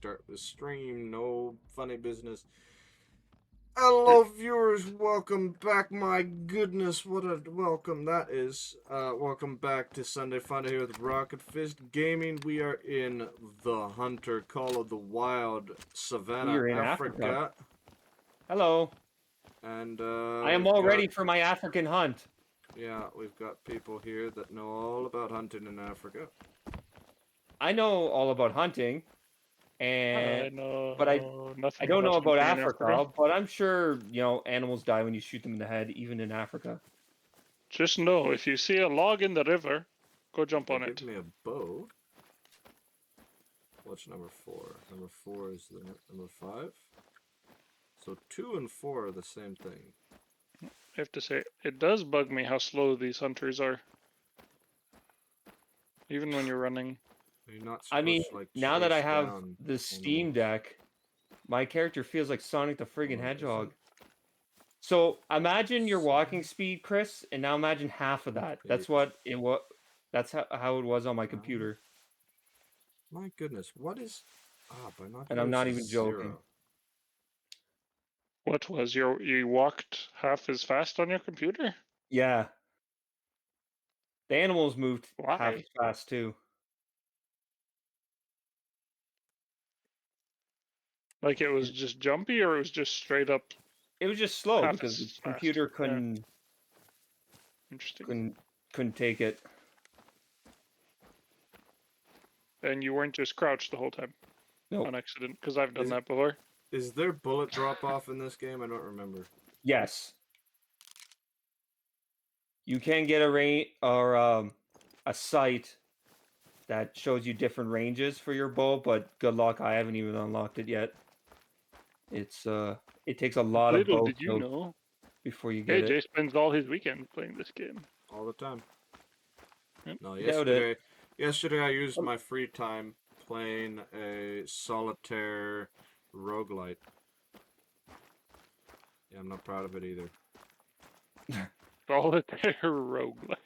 start the stream. No funny business. Hello, viewers. Welcome back. My goodness, what a welcome that is. Welcome back to Sunday Funday here with Rocket Fist Gaming. We are in the Hunter, Call of the Wild, We Savannah, are in Africa. Africa. Hello. And I am all ready for my African hunt. Yeah, we've got people here that know all about hunting in Africa. I know all about hunting, I and know but I nothing don't know about hunting in Africa. But I'm sure animals die when you shoot them in the head, even in Africa. Just know, if you see a log in the river, go jump on Give it. me a bow. What's number 4? Number 4 is the number 5. So 2 and 4 are the same thing. I have to say, it does bug me how slow these hunters are. Even when you're running. You're not I mean, to, like, now that I chase have down the Steam animals. Deck, my character feels like Sonic the friggin' What is Hedgehog. it? So imagine your walking speed, Chris, and now imagine half of that. That's what it was. That's how it was on my computer. My goodness, what is... binoculars And I'm not is even joking. 0. What was you walked half as fast on your computer? Yeah. The animals moved half Why? as fast too. Like it was just jumpy, or it was just straight up? It was just slow half because the as computer fast? Yeah. Interesting. couldn't take it. And you weren't just crouched the whole time? Nope. On accident, because I've done that before. Is there bullet drop off in this game? I don't remember. Yes. You can get a range or a sight that shows you different ranges for your bow, but good luck, I haven't even unlocked it yet. It's it takes a lot of Little bow did you kills know, before you get it. AJ spends all his weekends playing this game. All the time. Yep. No, Doubt yesterday I used my free time playing a solitaire roguelite. Yeah, I'm not proud of it either. Solitaire roguelike.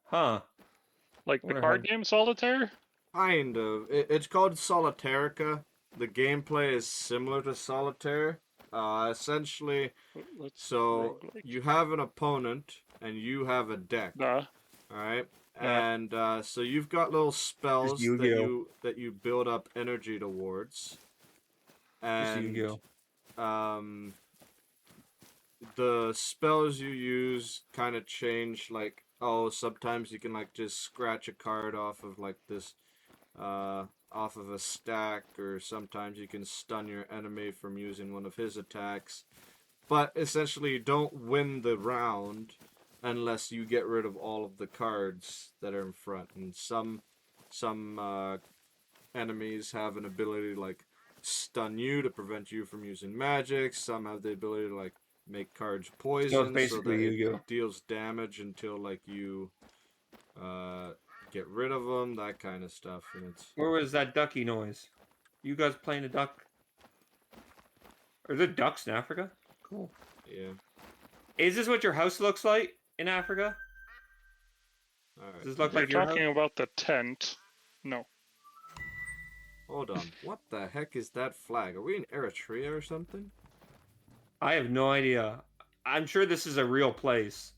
Huh. Like the card game Solitaire? Kind of. It's called Solitarica. The gameplay is similar to Solitaire. Essentially, so you have an opponent and you have a deck. Alright? And so you've got little spells that you build up energy towards. And the spells you use kind of change, like, sometimes you can, like, just scratch a card off of, like, this off of a stack, or sometimes you can stun your enemy from using one of his attacks. But essentially you don't win the round unless you get rid of all of the cards that are in front. And some enemies have an ability to, like, stun you to prevent you from using magic. Some have the ability to, like, make cards poison so that it deals damage until, like, you get rid of them, that kind of stuff. And it's... Where was that ducky noise? You guys playing a duck? Are there ducks in Africa? Cool. Yeah. Is this what your house looks like in Africa? Alright. Does this look like your house? You're talking about the tent. No. Hold on. What the heck is that flag? Are we in Eritrea or something? I have no idea. I'm sure this is a real place.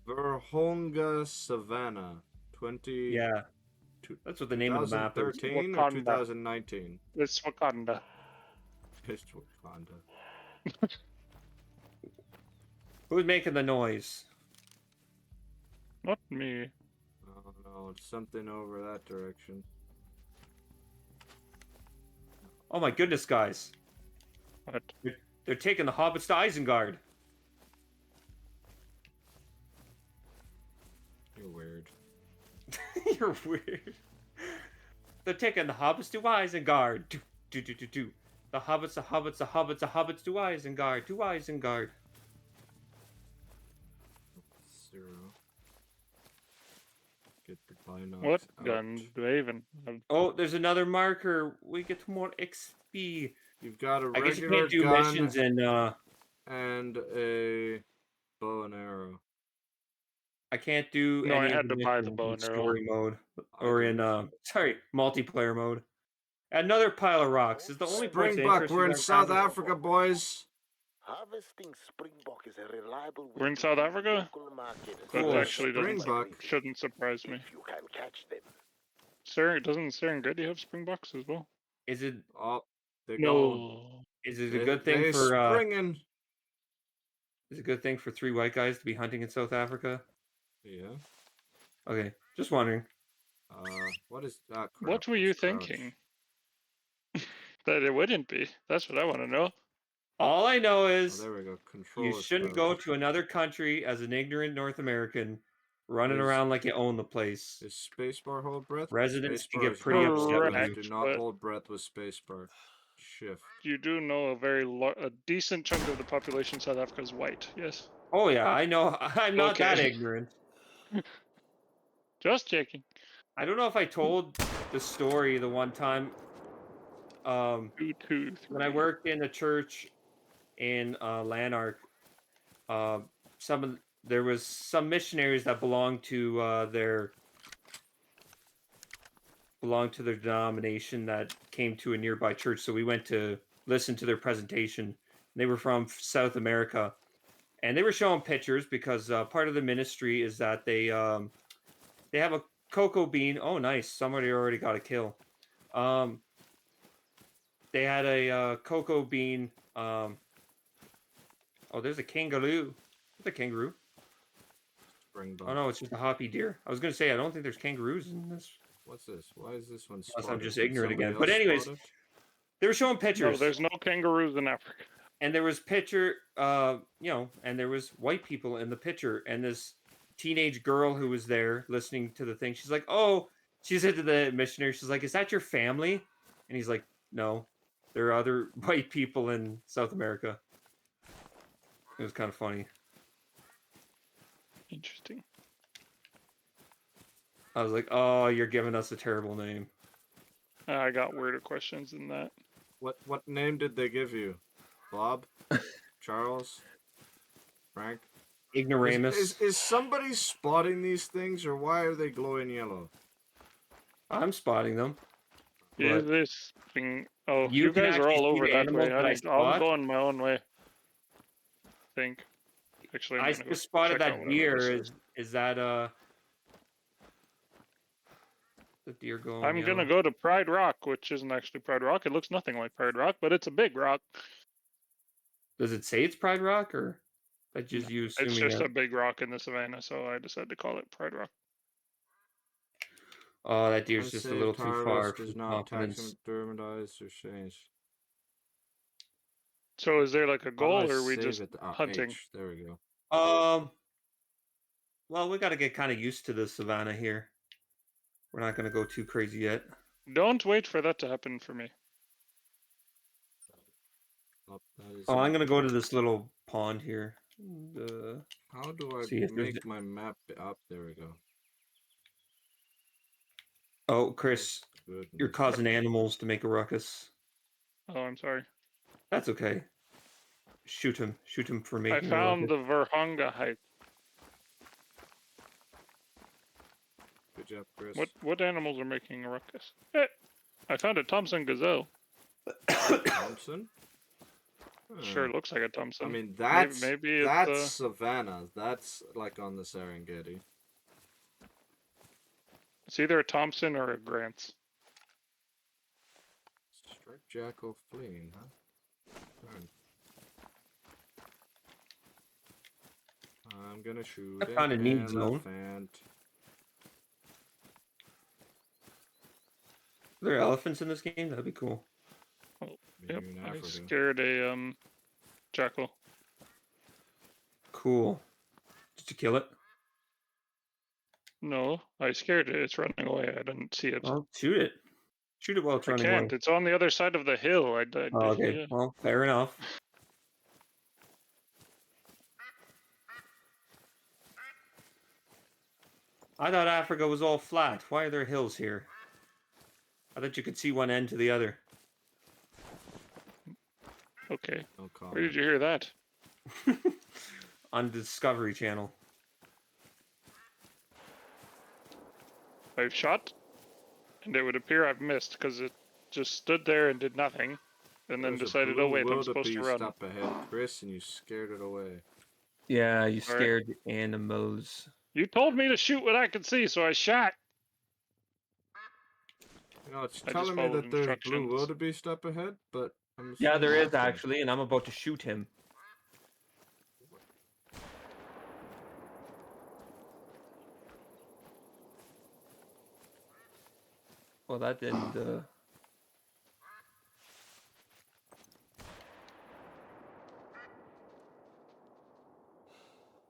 Virhonga Savannah. 20... Yeah. That's what the name of the map is. 2013 or 2019? It's Wakanda. It's Wakanda. Who's making the noise? Not me. Oh no, it's something over that direction. Oh my goodness, guys. What? They're taking the hobbits to Isengard. You're weird. You're weird. They're taking the hobbits to Isengard. Do. The hobbits to Isengard. To Isengard. 0. Get the binocs What out. gun do I even have? Oh, there's another marker. We get more XP. You've got a regular gun. I guess you can't do missions in and a bow and arrow. I can't do No, any I had to buy the bow in and arrow. story mode or in multiplayer mode. Another pile of rocks. Is the only place of Springbuck, interest we're you've in ever South found? Africa, boys. Harvesting springbok is a reliable way We're in to South feed Africa? local markets That Cool. actually doesn't Springbok. shouldn't surprise me. if you can catch them. Doesn't Serengeti have springboks as well? Is it Oh, they're going. No. is it a They, good thing they for springing. is it a good thing for 3 white guys to be hunting in South Africa? Yeah. Okay, just wondering. What is that? Crap. What were you It's crouch. thinking? That it wouldn't be. That's what I want to know. All I know Oh, is there we go. Control you is shouldn't go crouch. to another country as an ignorant North American running Is- around like you own the place. Is spacebar hold breath? Residents can Spacebar get is pretty not upset hold with breath. you. Do not but- hold breath with spacebar. Shift. You do know a decent chunk of the population of South Africa is white. Yes. Oh yeah, I know. I'm not that Okay. ignorant. Just checking. I don't know if I told the story the one time Two, two, when I three. worked in a church in Lanark. There was some missionaries that belonged to their denomination that came to a nearby church. So we went to listen to their presentation. They were from South America, and they were showing pictures because part of the ministry is that they have a cocoa bean. Oh, nice! Somebody already got a kill. They had a cocoa bean. Oh, there's a kangaroo. There's a kangaroo. Springbok. Oh no, it's just a hoppy deer. I was gonna say I don't think there's kangaroos in this. What's this? Why is this one Unless spotted? I'm just Did ignorant somebody again. But else anyways, spot it? they were showing No, pictures, there's no kangaroos in Africa. and there was and there was white people in the picture, and this teenage girl who was there listening to the thing. She's like, "Oh," she said to the missionary, "She's like, is that your family?" And he's like, "No, there are other white people in South America." It was kind of funny. Interesting. I was like, "Oh, you're giving us a terrible name." I got weirder questions than that. What name did they give you? Bob? Charles? Frank? Ignoramus. Is somebody spotting these things, or why are they glowing yellow? I'm spotting them. Is But this thing? Oh, you you can guys are actually all see over the that way. animals that I I'm spot. going my own way. Think. Actually, I'm I gonna go just spotted check out that whatever deer. this Is that the deer going? I'm gonna go to Pride Rock, which isn't actually Pride Rock. It looks nothing like Pride Rock, but it's a big rock. Does it say it's Pride Rock, or that just No, you It's assuming just that? a big rock in the savannah, so I decided to call it Pride Rock. Oh, that deer's just a little Unsaved too far harvest for does not confidence. taxidermized or changed. So is there like a How do goal, I or are we save just it? Ah, hunting? H. There we go. Well, we got to get kind of used to the savannah here. We're not going to go too crazy yet. Don't wait for that to happen for me. Oh, that is Oh, I'm not- going to go to this little pond here. And, How do I see if there's- make my map up? There we go. oh, Chris, Goodness. you're causing animals to make a ruckus. Oh, I'm sorry. That's okay. Shoot him. Shoot him for I making a found ruckus. the Verhonga height. Good job, Chris. What animals are making a ruckus? I found a Thompson gazelle. Thompson? Sure Huh. looks like a Thompson. I mean, that's maybe that's it's savannah. That's like on the Serengeti. it's either a Thompson or a Grant's. Striped jackal fleeing, huh? Darn. I'm gonna shoot I found a an need zone. elephant. Are there elephants in this game? That'd be cool. Yep, Maybe in I Africa. scared a jackal. Cool. Did you kill it? No, I scared it. It's running away. I didn't see it. Well, shoot it. Shoot it while it's I running can't. away. It's on the other side of the hill. Oh, okay. Yeah. Well, fair enough. I thought Africa was all flat. Why are there hills here? I thought you could see one end to the other. Okay. No comment. Where did you hear that? On the Discovery Channel. I've shot, and it would appear I've missed because just stood there and did nothing, and then There's a decided, oh blue wait, I'm supposed to wildebeest run. up ahead, Chris, and you scared it away. Yeah, you Alright. scared the animals. You told me to shoot what I could see, so I shot. You know, it's I just telling me followed that there's blue instructions. wildebeest up ahead, but I'm Yeah, seeing there is nothing. actually, and I'm about to shoot him. Well, that didn't.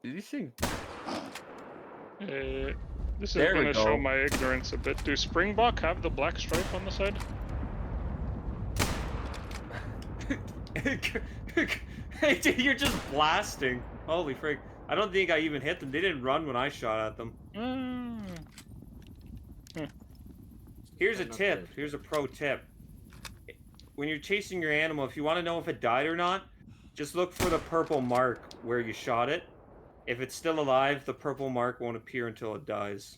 These things. This is There we going to show go. my ignorance a bit. Do springbok have the black stripe on the side? Hey, dude, you're just blasting. Holy frick. I don't think I even hit them. They didn't run when I shot at them. Here's a Not tip. dead. Here's a pro tip. When you're chasing your animal, if you want to know if it died or not, just look for the purple mark where you shot it. If it's still alive, the purple mark won't appear until it dies.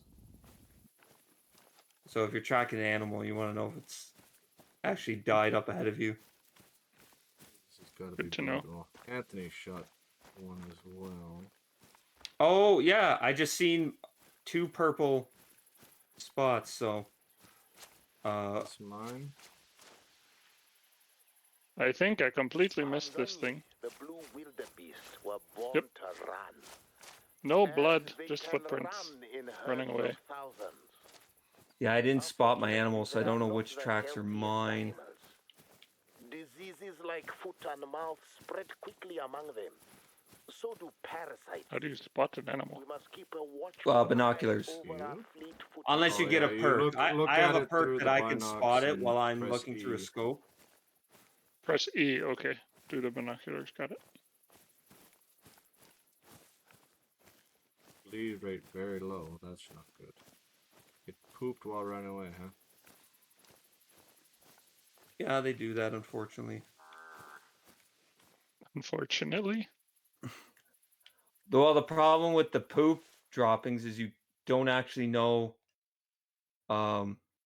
So if you're tracking an animal, you want to know if it's actually died up ahead of you. This has got to Good be to know. brutal. Anthony shot one as well. Oh, yeah, I just seen 2 purple spots, so... That's mine. I think I completely missed this thing. The blue wildebeest were born Yep. to run. No And blood, they just can footprints. run in running herds of away. thousands. Yeah, I didn't spot my Unfortunately, animals, so I they don't know not which the tracks are healthiest mine. animals. Diseases like foot and mouth spread quickly among them. So do parasites. How do you spot an animal? We must keep a watchful binoculars. eye over our You? fleet-footed Unless you Oh, get yeah, a you perk. look I at have a it perk through that the I can binocs spot it and while I'm press looking through a E. scope. Press E, okay. Do the binoculars, got it. Bleed rate very low. That's not good. It pooped while running away, huh? Yeah, they do that, unfortunately. Unfortunately. Well, the problem with the poop droppings is you don't actually know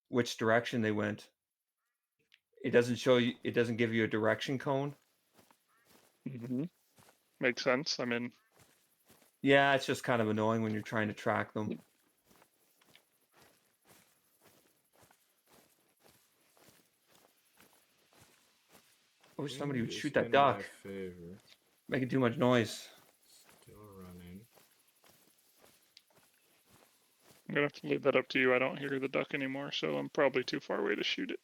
which direction they went. It doesn't show you. It doesn't give you a direction cone. Makes sense. I mean, Yeah, it's just kind of annoying when you're trying to track them. I wish somebody would Wind is shoot that in duck. my favor. Making too much noise. Still running. I'm gonna have to leave that up to you. I don't hear the duck anymore, so I'm probably too far away to shoot it.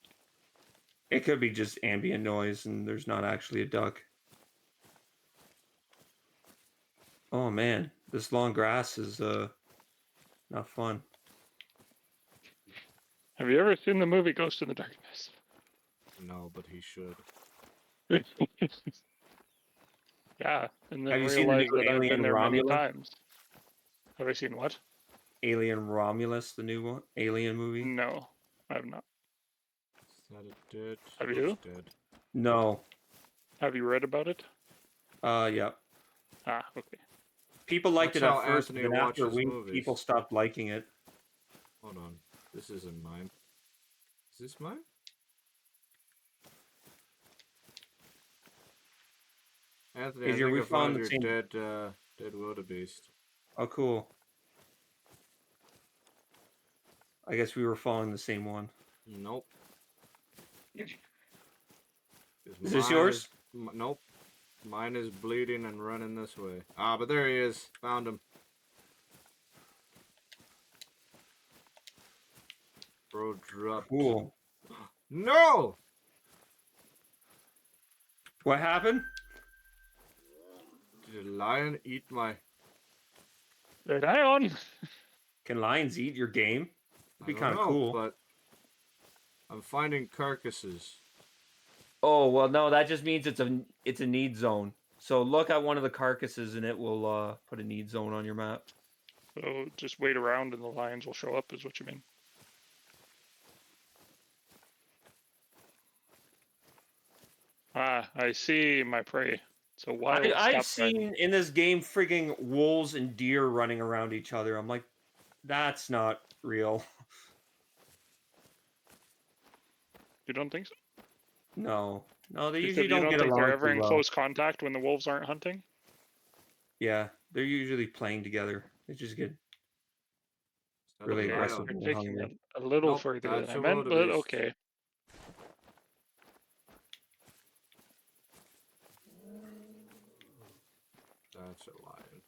It could be just ambient noise and there's not actually a duck. Oh man, this long grass is not fun. Have you ever seen the movie Ghost in the Darkness? No, but he should. Yeah, and then Have you seen the realize new that I've been Alien there many Romulus? times. Have I seen what? Alien Romulus, the new one, Alien movie? No, I have not. Is that it dead? Have It's you? dead. No. Have you read about it? Yeah. Ah, okay. People liked That's it how at first, Anthony but then after a watches week, movies. people stopped liking it. Hold on. This isn't mine. Is this mine? Anthony, I Adrian, think we I found found the your same. dead wildebeest. Oh, cool. I guess we were following the same one. Nope. Is this yours? Nope. Mine is bleeding and running this way. Ah, but there he is. Found him. Bro dropped. Cool. No! What happened? Did a lion eat my... Right on. Can lions eat your game? It'd be I don't kind of know, cool. but I'm finding carcasses. Oh well, no, that just means it's a need zone. So look at one of the carcasses, and it will put a need zone on your map. So just wait around and the lions will show up, is what you mean? Ah, I see my prey. It's a wild I've stop sign. seen in this game frigging wolves and deer running around each other. I'm like, that's not real. You don't think so? No, they You usually said you don't don't get think they're along ever too in well. close contact when the wolves aren't hunting? Yeah, they're usually playing together. They just get Is that a really Okay, aggressive lion? you're when taking hungry. it a little Nope, further than that's I a meant, but wildebeest. okay. That's a lion.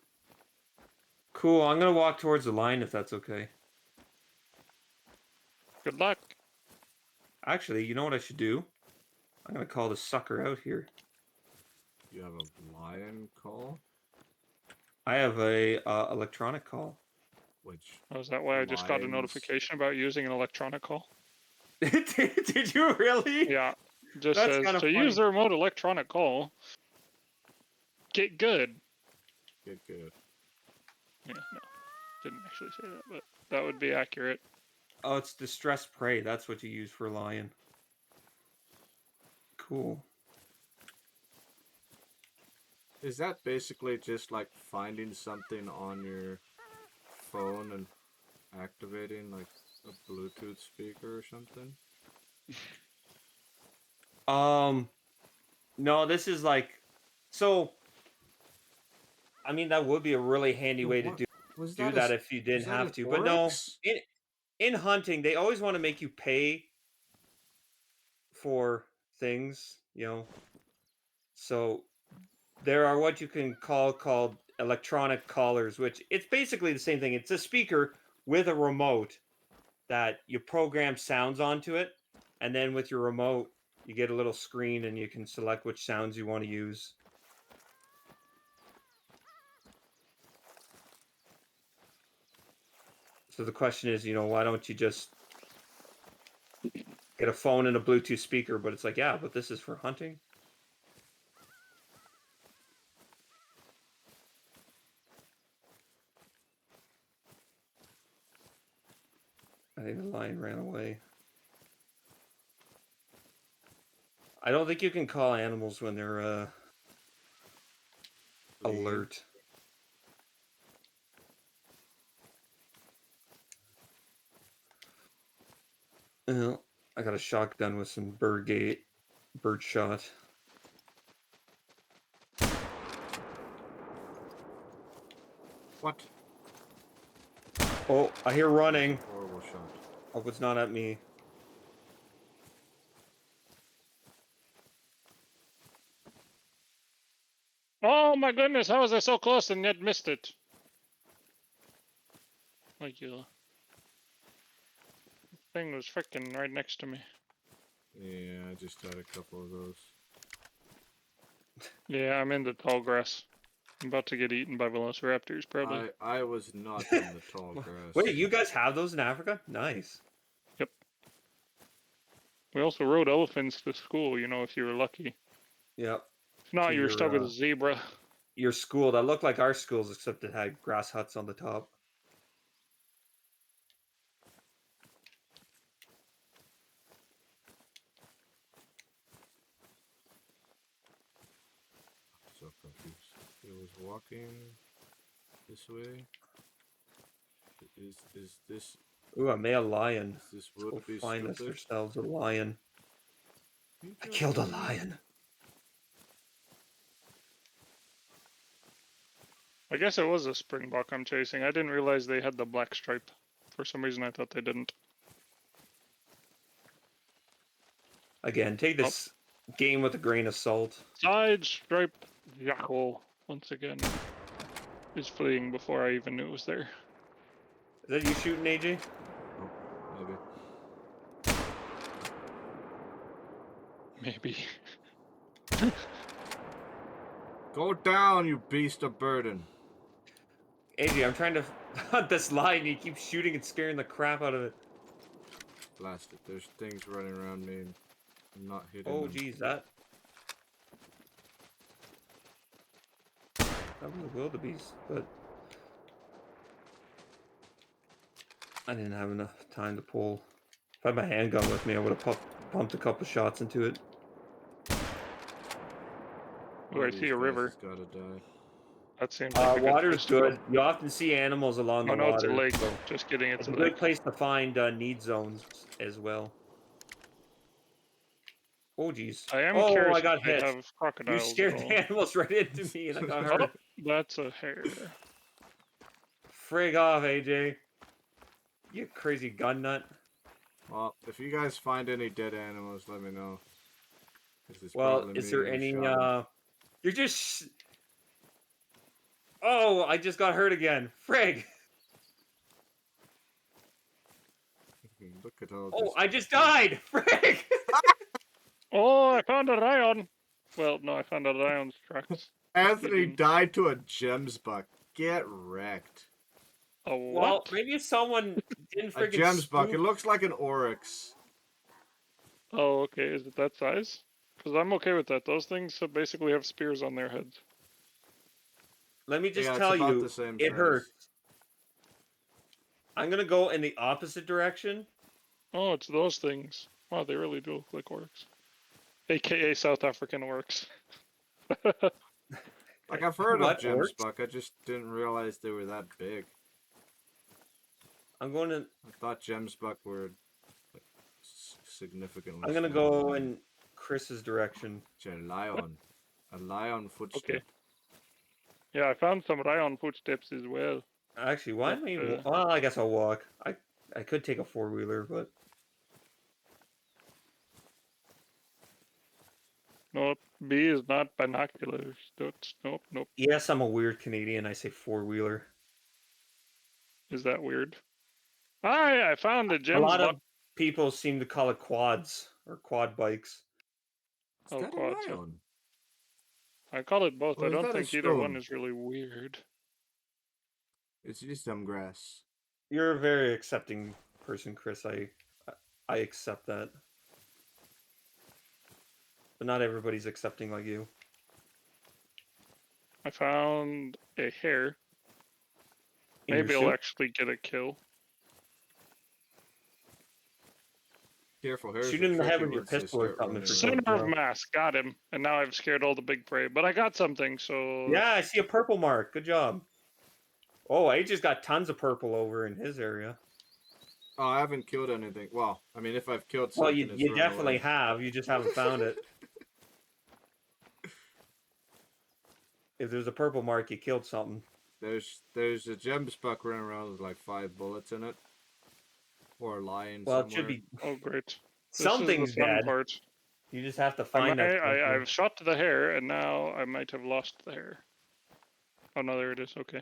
Cool. I'm gonna walk towards the line if that's okay. Good luck. Actually, you know what I should do? I'm gonna call the sucker out here. You have a lion call? I have a electronic call. Which Oh, is that why I just got a lions? notification about using an electronic call? Did you really? Yeah, just That's says kind of to use funny. the remote electronic call. Get good. Good. Yeah, no, didn't actually say that, but that would be accurate. Oh, it's distress prey. That's what you use for lion. Cool. Is that basically just like finding something on your phone and activating like a Bluetooth speaker or something? No, this is like, so. I mean, that would be a really handy Yo, way to what was do that? that if you Was didn't that have an to. But no, oryx? in hunting, they always want to make you pay for things, you know. So there are what you can called electronic collars, which it's basically the same thing. It's a speaker with a remote that you program sounds onto it, and then with your remote, you get a little screen and you can select which sounds you want to use. So the question is, why don't you just get a phone and a Bluetooth speaker? But it's like, yeah, but this is for hunting. I think the lion ran away. I don't think you can call animals when they're Fleeing? alert. Well, I got a shotgun with some bird shot. What? Oh, I hear running. Horrible shot. Hope it's not at me. Oh my goodness, how was I so close and yet missed it? Like you. Thing was freaking right next to me. Yeah, I just had a couple of those. Yeah, I'm in the tall grass. I'm about to get eaten by velociraptors, probably. I was not in the tall grass. Wait, you guys have those in Africa? Nice. Yep. We also rode elephants to school, if you were lucky. Yep. If not, To you were stuck with a zebra. your school that looked like our schools, except it had grass huts on the top. So confused. It was walking this way. Is this Ooh, a male lion. is this Let's go would be find us stupid? ourselves a lion. You I just killed a leave. lion. I guess it was a springbok I'm chasing. I didn't realize they had the black stripe. For some reason, I thought they didn't. Again, take this game with a grain of salt. Side stripe jackal, once again, is fleeing before I even knew it was there. Is that you shooting, AJ? Oh, Maybe. go down, you beast of burden. AJ, I'm trying to hunt this lion and you keep shooting and scaring the crap out of it. Blast it. There's things running around me and I'm not hitting Oh, them. geez, that was a wildebeest, but I didn't have enough time to pull. If I had my handgun with me, I would have pumped a couple shots into it. Oh, I see a river. Has gotta die. That seems like a good Water's place to go. good. You often see animals along Oh the no, it's a water. lake. So Just kidding, it's it's a a lake. good place to find need zones as well. Oh, jeez. I am Oh, curious I if got they hit. have You crocodiles at scared all. the animals right into me, and I got Oh, hurt. that's a hare. Frig off, AJ. You crazy gun nut. Well, if you guys find any dead animals, let me know. This is Well, probably is me there who any, shot 'em. You're just... Oh, I just got hurt again. Frig. Look at all Oh, this. I just died. Frig. Oh, I found a lion. Well, no, I found a lion's tracks. Anthony didn't. died to a gems buck. Get wrecked. A Well, what? maybe someone didn't A freaking gems buck. It spook. looks like an oryx. Oh, okay. Is it that size? Because I'm okay with that. Those things basically have spears on their heads. Let me just Yeah, it's tell about you, the same it size. hurts. I'm gonna go in the opposite direction. Oh, it's those things. Wow, they really do look like orcs. AKA South African orcs. Like, I've heard of What gems orcs? buck. I just didn't realize they were that big. I'm going to. I thought gems buck were like significantly I'm gonna smaller go than in Chris's direction. a lion. A lion Okay. footstep. Yeah, I found some lion footsteps as well. Actually, why am I even? But, Well, I guess I'll walk. I could take a 4-wheeler, but nope, B is not binoculars. Nope, nope. yes, I'm a weird Canadian. I say 4-wheeler. Is that weird? I found a A gems lot buck. of people seem to call it quads or quad bikes. Is Oh, that a quads. lion? I call it both. Or I is don't that a think either one stone? is really weird. It's just some grass. You're a very accepting person, Chris. I accept that, but not everybody's accepting like you. I found a hare. In your Maybe I'll soup? actually get a kill. Careful, hares Shoot are him in the head tricky with your once they pistol or start something running if you're around. close Center of enough. mass, got him. And now I've scared all the big prey. But I got something, so... Yeah, I see a purple mark. Good job. Oh, I just got tons of purple over in his area. Oh, I haven't killed anything. Well, I mean, if I've killed Well, something, it's you run definitely away. have. You just haven't found it. If there's a purple mark, you killed something. There's a gems buck running around with like 5 bullets in it. Or lying Well, it should somewhere. be Oh, great. This is the something's fun dead. part. You just have to find that something. I've shot the hare, and now I might have lost the hare. Oh, no, there it is. Okay.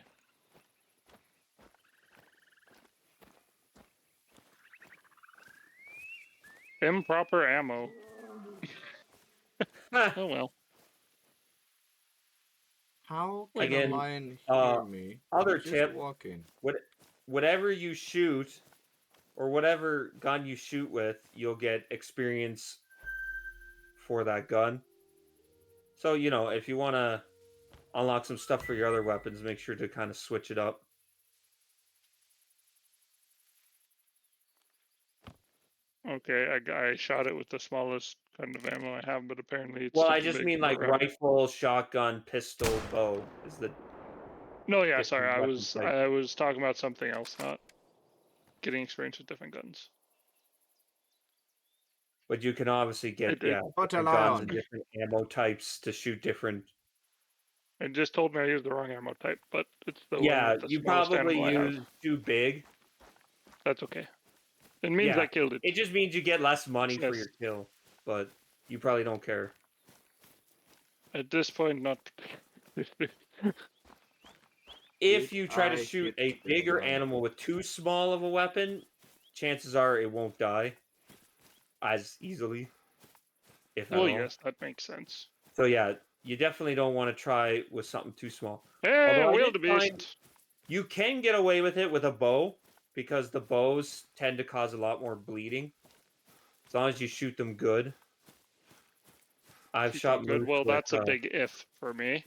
Improper ammo. Oh, well. How can Again, a lion hear me? other I'm just tip. walking. Whatever you shoot, or whatever gun you shoot with, you'll get experience for that gun. So, if you want to unlock some stuff for your other weapons, make sure to kind of switch it up. Okay, I shot it with the smallest kind of ammo I have, but apparently it's Well, too I just big mean for like a round. rifle, shotgun, pistol, bow is the No, yeah, sorry, different weapon type. I was talking about something else, not getting experience with different guns. But you can obviously get What a different guns and lion. different ammo types to shoot different. It just told me I used the wrong ammo type, but it's the one Yeah, with the you smallest probably ammo I have. use too big. That's okay. It means Yeah, I killed it. it just means you get less money for Yes. your kill, but you probably don't care. At this point, not. If you try to I shoot hit a the big bigger gun? animal with too small of a weapon, chances are it won't die as easily, if at Well, all. yes, that makes sense. So yeah, you definitely don't want to try with something too small. Hey, Although I did wildebeest! find you can get away with it with a bow, because the bows tend to cause a lot more bleeding. As long as you shoot them good. I've shot Good. moose Well, with that's a big if for me.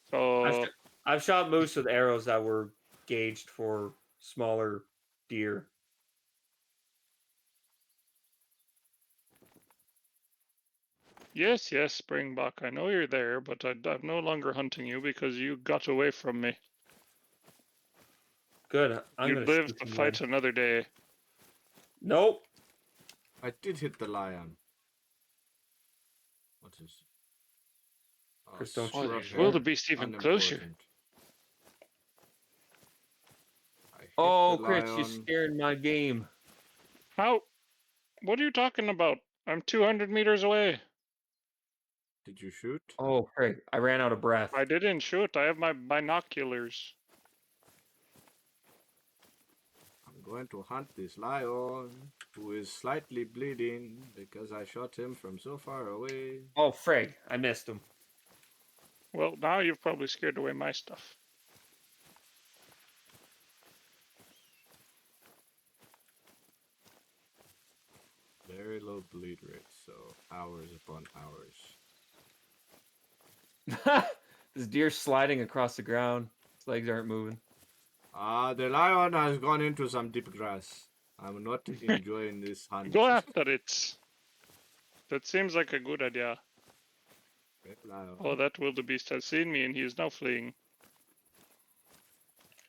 So I've shot moose with arrows that were gauged for smaller deer. yes, Springbok, I know you're there, but I'm no longer hunting you because you got away from me. Good. I'm You gonna live shoot to you fight then. another day. Nope. I did hit the lion. What is? Chris, don't Oh, shoot there's me. wildebeest even closer. Unimportant. I hit Oh, the Chris, you're lion. scaring my game. How? What are you talking about? I'm 200 meters away. Did you shoot? Oh, Craig, I ran out of breath. I didn't shoot. I have my binoculars. I'm going to hunt this lion who is slightly bleeding because I shot him from so far away. Oh, Frig, I missed him. Well, now you've probably scared away my stuff. Very low bleed rate, so hours upon hours. This deer's sliding across the ground. His legs aren't moving. The lion has gone into some deep grass. I'm not enjoying this hunt. Go after it. That seems like a good idea. Lion. Oh, that wildebeest has seen me and he is now fleeing.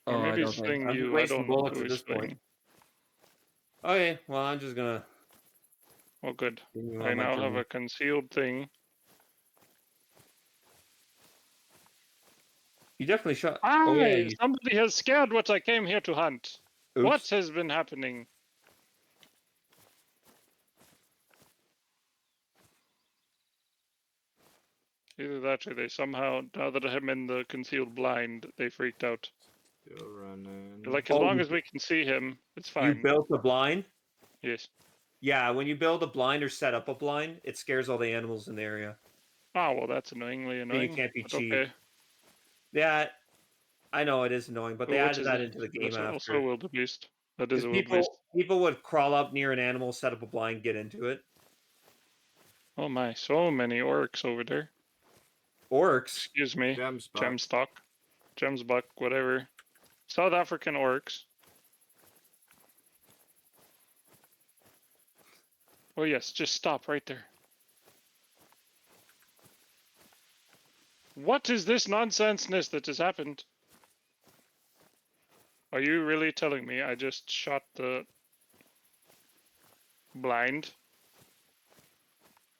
Or Oh, I maybe don't he's think. fleeing I'm you. I wasting don't know bullets who at he's this point. fleeing. Okay, well, I'm just gonna. Oh, good. continue I on my now have journey. a concealed thing. You definitely shot. Ah, Oh yeah. You... somebody has scared what I came here to hunt. Oops. What has been happening? Either that or they somehow, now that I'm in the concealed blind, they freaked out. Still running. They're like, as Oh, long you- as we can see him, it's You fine. built a blind? Yes. Yeah, when you build a blind or set up a blind, it scares all the animals in the area. Ah, well, that's annoyingly And you annoying. can't be But cheap. okay. Yeah, I know it is annoying, but they Oh, which added is that it? into the game That's also a after. wildebeest. That is Because a wildebeest. people would crawl up near an animal, set up a blind, get into it. Oh my, so many orcs over there. Orcs. Excuse me. Gems back. Gemstock. Gemsbuck, whatever. South African orcs. Oh yes, just stop right there. What is this nonsenseness that has happened? Are you really telling me I just shot the blind?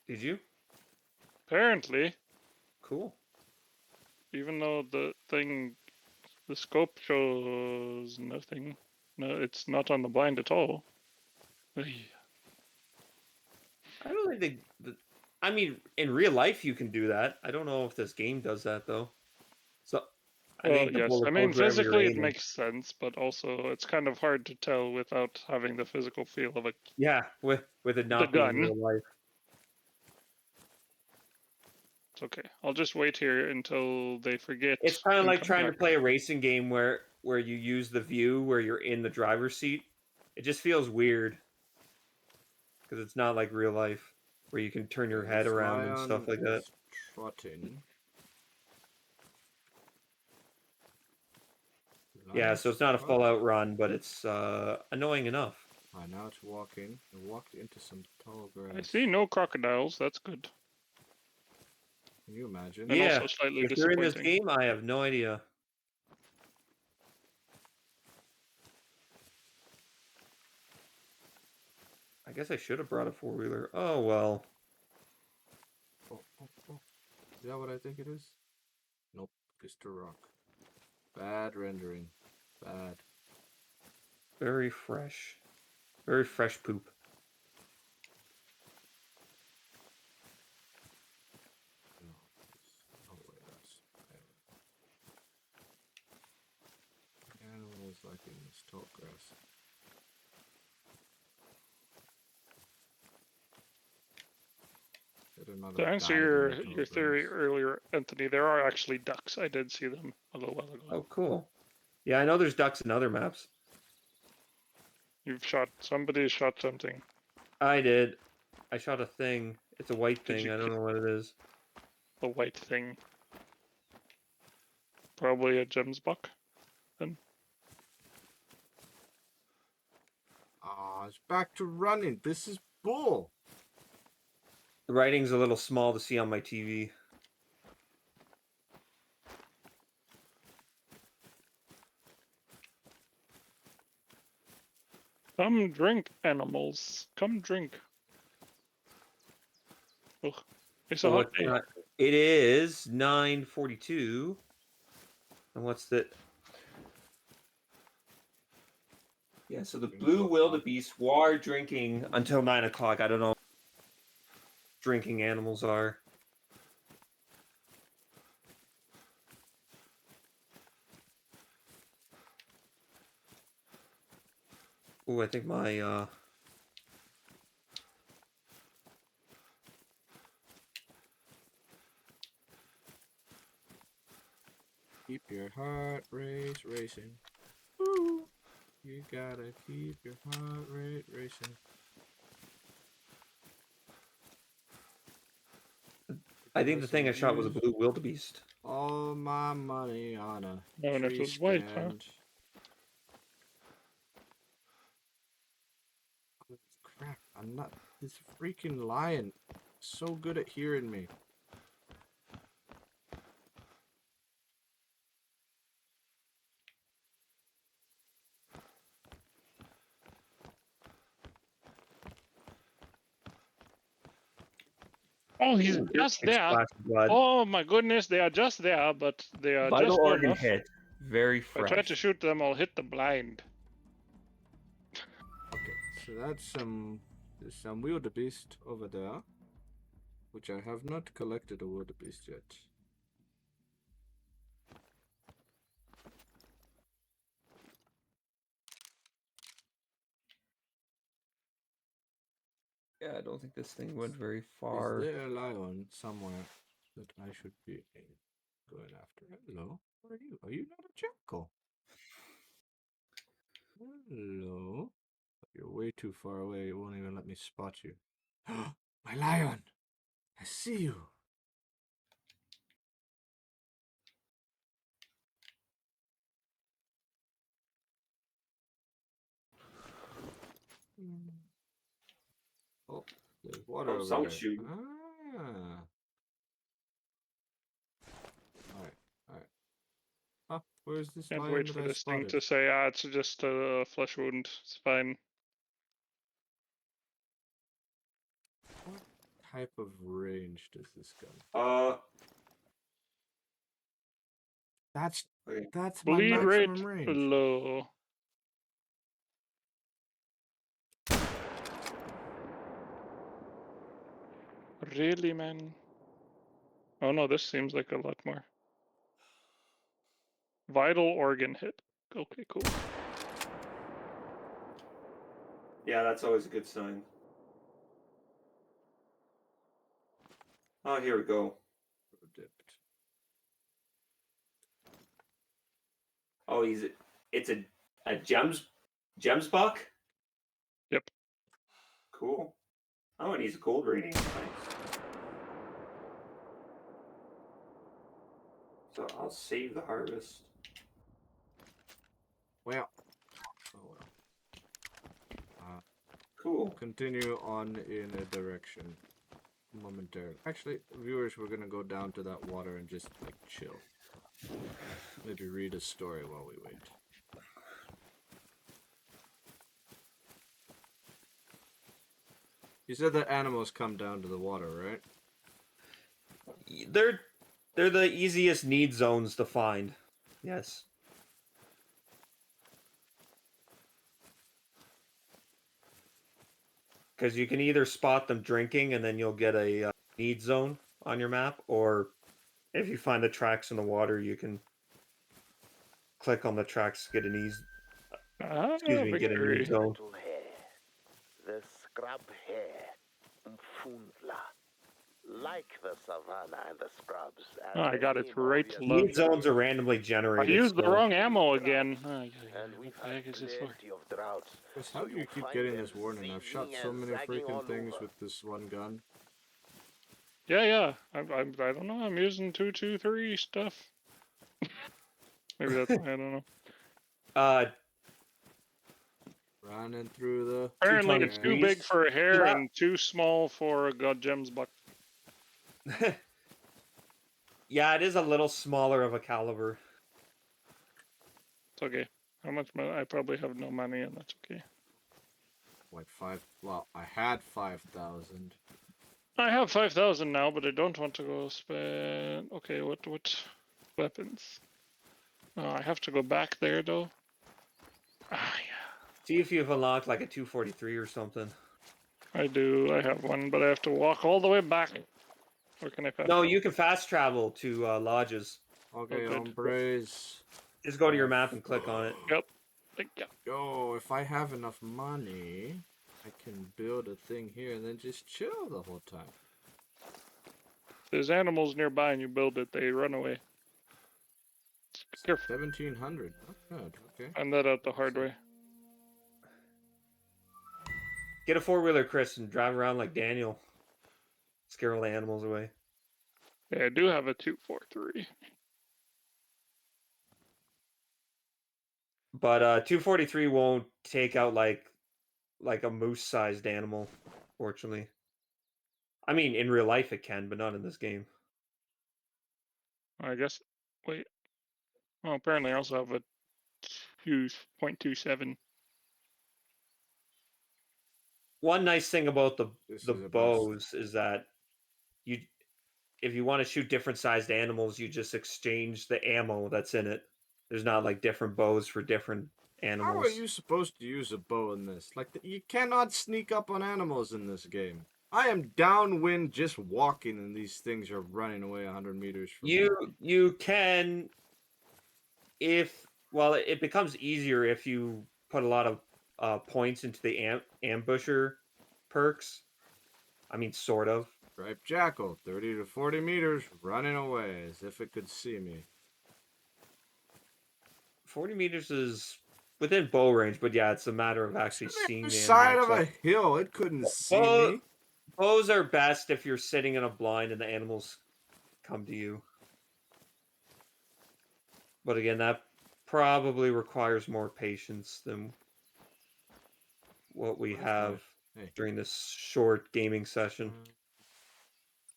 Did you? Apparently, Cool. even though the thing, the scope shows nothing. No, it's not on the blind at all. Ay. I don't think I mean, in real life you can do that. I don't know if this game does that though. So I Well, think the yes. bullet I mean, goes wherever you're physically it aiming. makes sense, but also it's kind of hard to tell without having the physical feel of Yeah, with it the not being gun. real life. It's okay. I'll just wait here until they forget It's kind of and like come trying to back. play a racing game where you use the view where you're in the driver's seat. It just feels weird because it's not like real life where you can turn your head This around and stuff lion like that. is trotting. Yeah, so it's not a full out run, but it's annoying enough. Now it's walking. It walked into some tall grass. I see no crocodiles. That's good. Can you imagine? And Yeah, also slightly if you're in this disappointing. game, I have no idea. I guess I should have brought a four-wheeler. Oh, well. Oh. Is that what I think it is? Nope. Just a rock. Bad rendering. Bad. Very fresh. Very fresh poop. Oh wait, that's animals like in this tall grass. To answer your theory earlier, Anthony, there are actually ducks. I did see them a little while ago. Oh, cool. Yeah, I know there's ducks in other maps. Somebody shot something. I did. I shot a thing. It's a white Did thing. you I don't know what it is. A white thing. Probably a gemsbuck, then. It's back to running. This is bull. The writing's a little small to see on my TV. Come drink, animals. Come drink. Ugh. It's a Oh, hot it's day. not. It is 9:42. And what's the? Yeah, so the blue wildebeest were drinking until 9 o'clock. I don't know what drinking animals are. Oh, I think my Keep your heart rate racing. Woo! You gotta keep your heart rate racing. I think the thing I shot was a Use blue wildebeest. all my money on a No, and it tree was white, huh? stand. Oh, crap! I'm not. This freaking lion is so good at hearing me. Oh, he's Ooh, just big there. splash of blood. Oh my goodness, they are just there, but they are Vital just near organ enough. hit. Very If I try to fresh. shoot them, I'll hit the blind. Okay, so that's some. There's some wildebeest over there, which I have not collected a wildebeest yet. Yeah, I don't think this thing went very Is far. there a lion somewhere that I should be going after? Hello, who are you? Are you not a jackal? Hello. You're way too far away. It won't even let me spot you. My lion! I see you. Oh, there's water over someone's there. shooting. Ah. Alright, alright. Oh, where's this Can't lion wait that for I this thing spotted? to say, ah, it's just a flesh wound. It's fine. What type of range does this gun? That's Okay. that's my Bleed rate maximum range. low. Really, man? Oh no, this seems like a lot more. Vital organ hit. Okay, cool. Yeah, that's always a good sign. Oh, here we go. Dipped. Oh, it's a gems buck? Yep. Cool. Oh, and he's a gold rating. Nice. So I'll save the harvest. Well. Oh well. Cool. Continue on in a direction momentarily. Actually, viewers, we're gonna go down to that water and just like chill. Maybe read a story while we wait. You said that animals come down to the water, right? They're the easiest need zones to find. Yes. Because you can either spot them drinking and then you'll get a need zone on your map, or if you find the tracks in the water, you can click on the tracks to get an ease. Ah, Excuse me, get a need victory. zone. Little hare, the scrub hare, Mfundla. Like the savannah and the scrubs, as Oh, I the got it name right obviously love. Need zones are suggests, randomly I generated. used the So wrong ammo droughts, again. and What we've the had heck is this for? plenty of droughts. Because So how do you you'll keep find getting them this warning? I've shot zigging so and many zagging freaking all things over. with this one gun. Yeah. I don't know. I'm using 223 stuff. Maybe that's why, I don't know. uh Running through the Apparently, it's too air. big for a hare Yeah. and too small for a god gems buck. yeah, it is a little smaller of a caliber. It's okay. How much money? I probably have no money, and that's okay. Like 5. Well, I had 5,000. I have 5,000 now, but I don't want to go spend. Okay, what weapons? Oh, I have to go back there though. Ah, yeah. See if you've unlocked like a 243 or something. I do. I have one, but I have to walk all the way back. Where can I fast No, travel? you can fast travel to lodges. Okay, good. hombres. Just go to your map and click on it. Yep. Thank you. Yo, if I have enough money, I can build a thing here and then just chill the whole time. There's animals nearby, and you build it, they run away. Careful. 1700. Not bad. Okay. Find that out the hard way. Get a 4-wheeler, Chris, and drive around like Daniel. Scare all the animals away. Yeah, I do have a 243. But 243 won't take out like a moose-sized animal, fortunately. I mean, in real life it can, but not in this game. I guess. Wait. Oh, apparently I also have a 2.27. One nice thing about the This is a bust. bows is that if you want to shoot different sized animals, you just exchange the ammo that's in it. There's not like different bows for different animals. How are you supposed to use a bow in this? Like, you cannot sneak up on animals in this game. I am downwind just walking, and these things are running away 100 meters from me. You can, if it becomes easier if you put a lot of points into the ambusher perks. I mean, sort of. Striped jackal, 30 to 40 meters, running away as if it could see me. 40 meters is within bow range, but yeah, it's a matter of actually seeing the side animal. of a hill, it couldn't see me. Bows are best if you're sitting in a blind and the animals come to you. But again, that probably requires more patience than what we have during this short gaming session.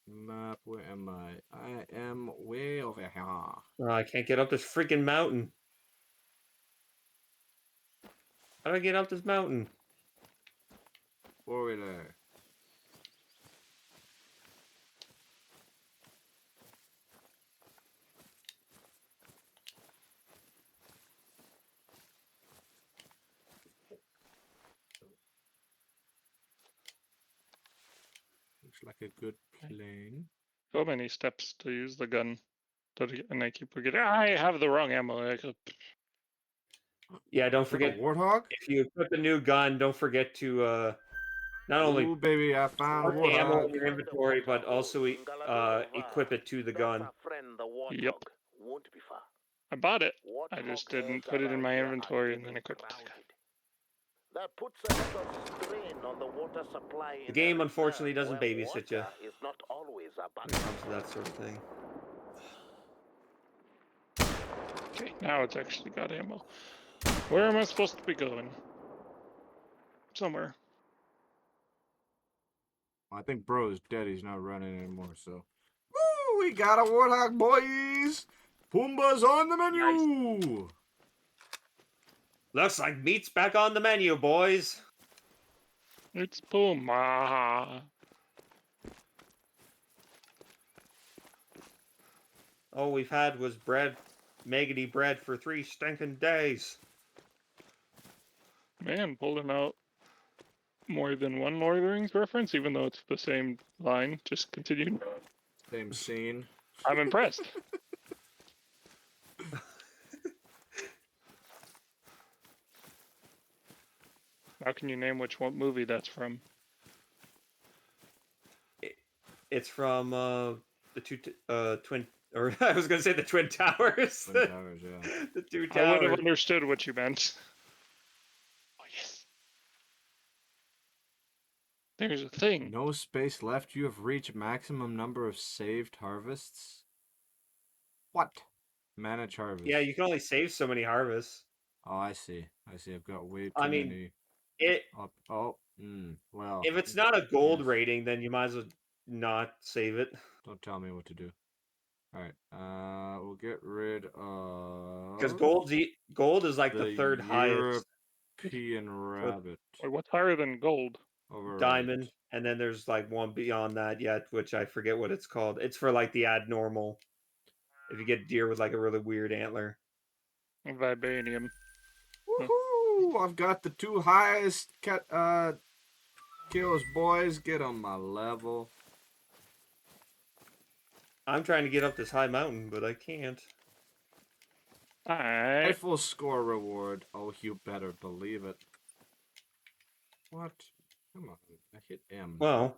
Map, where am I? I am way over here. Oh, I can't get up this freaking mountain. How do I get up this mountain? Four-wheeler. Looks like a good plane. So many steps to use the gun. And I keep forgetting. I have the wrong ammo. Yeah, don't forget. Warthog? If you equip a new gun, don't forget to not only Ooh, baby, I found a put ammo warthog. in your inventory, but also equip it to the gun. Yep. I bought it. I just didn't put it in my inventory and then equip it. That puts a lot of strain on the water supply. The game, unfortunately, doesn't babysit you Is not always when it comes to that sort of thing. Okay, now it's actually got ammo. Where am I supposed to be going? Somewhere. I think bro is dead. He's not running anymore, so. Woo! We got a warthog, boys! Pumbaa's on the menu! Nice. Looks like meat's back on the menu, boys. It's Puma. All we've had was bread, maggoty bread for 3 stinking days. Man, pulling out more than one Lord of the Rings reference, even though it's the same line. Just continue. Same scene. I'm impressed. How can you name which one movie that's from? It's from the twin, or I was gonna say the Twin Towers. Twin Towers, yeah. The 2 towers. I would have understood what you meant. Oh yes. There's a thing. No space left. You have reached maximum number of saved harvests. What? Manage harvest. Yeah, you can only save so many harvests. Oh, I see. I've got way too many. Well. If it's not a gold rating, then you might as well not save it. Don't tell me what to do. All right. We'll get rid of. Because gold is like the third highest. European rabbit. Wait, what's higher than gold? Override. Diamond. and then there's like one beyond that yet, which I forget what it's called. It's for like the abnormal. If you get deer with like a really weird antler. Vibranium. Woohoo! I've got the 2 highest kills, boys. Get on my level. I'm trying to get up this high mountain, but I can't. Alright. Rifle score reward. Oh, you better believe it. What? Come on. I hit M. Well,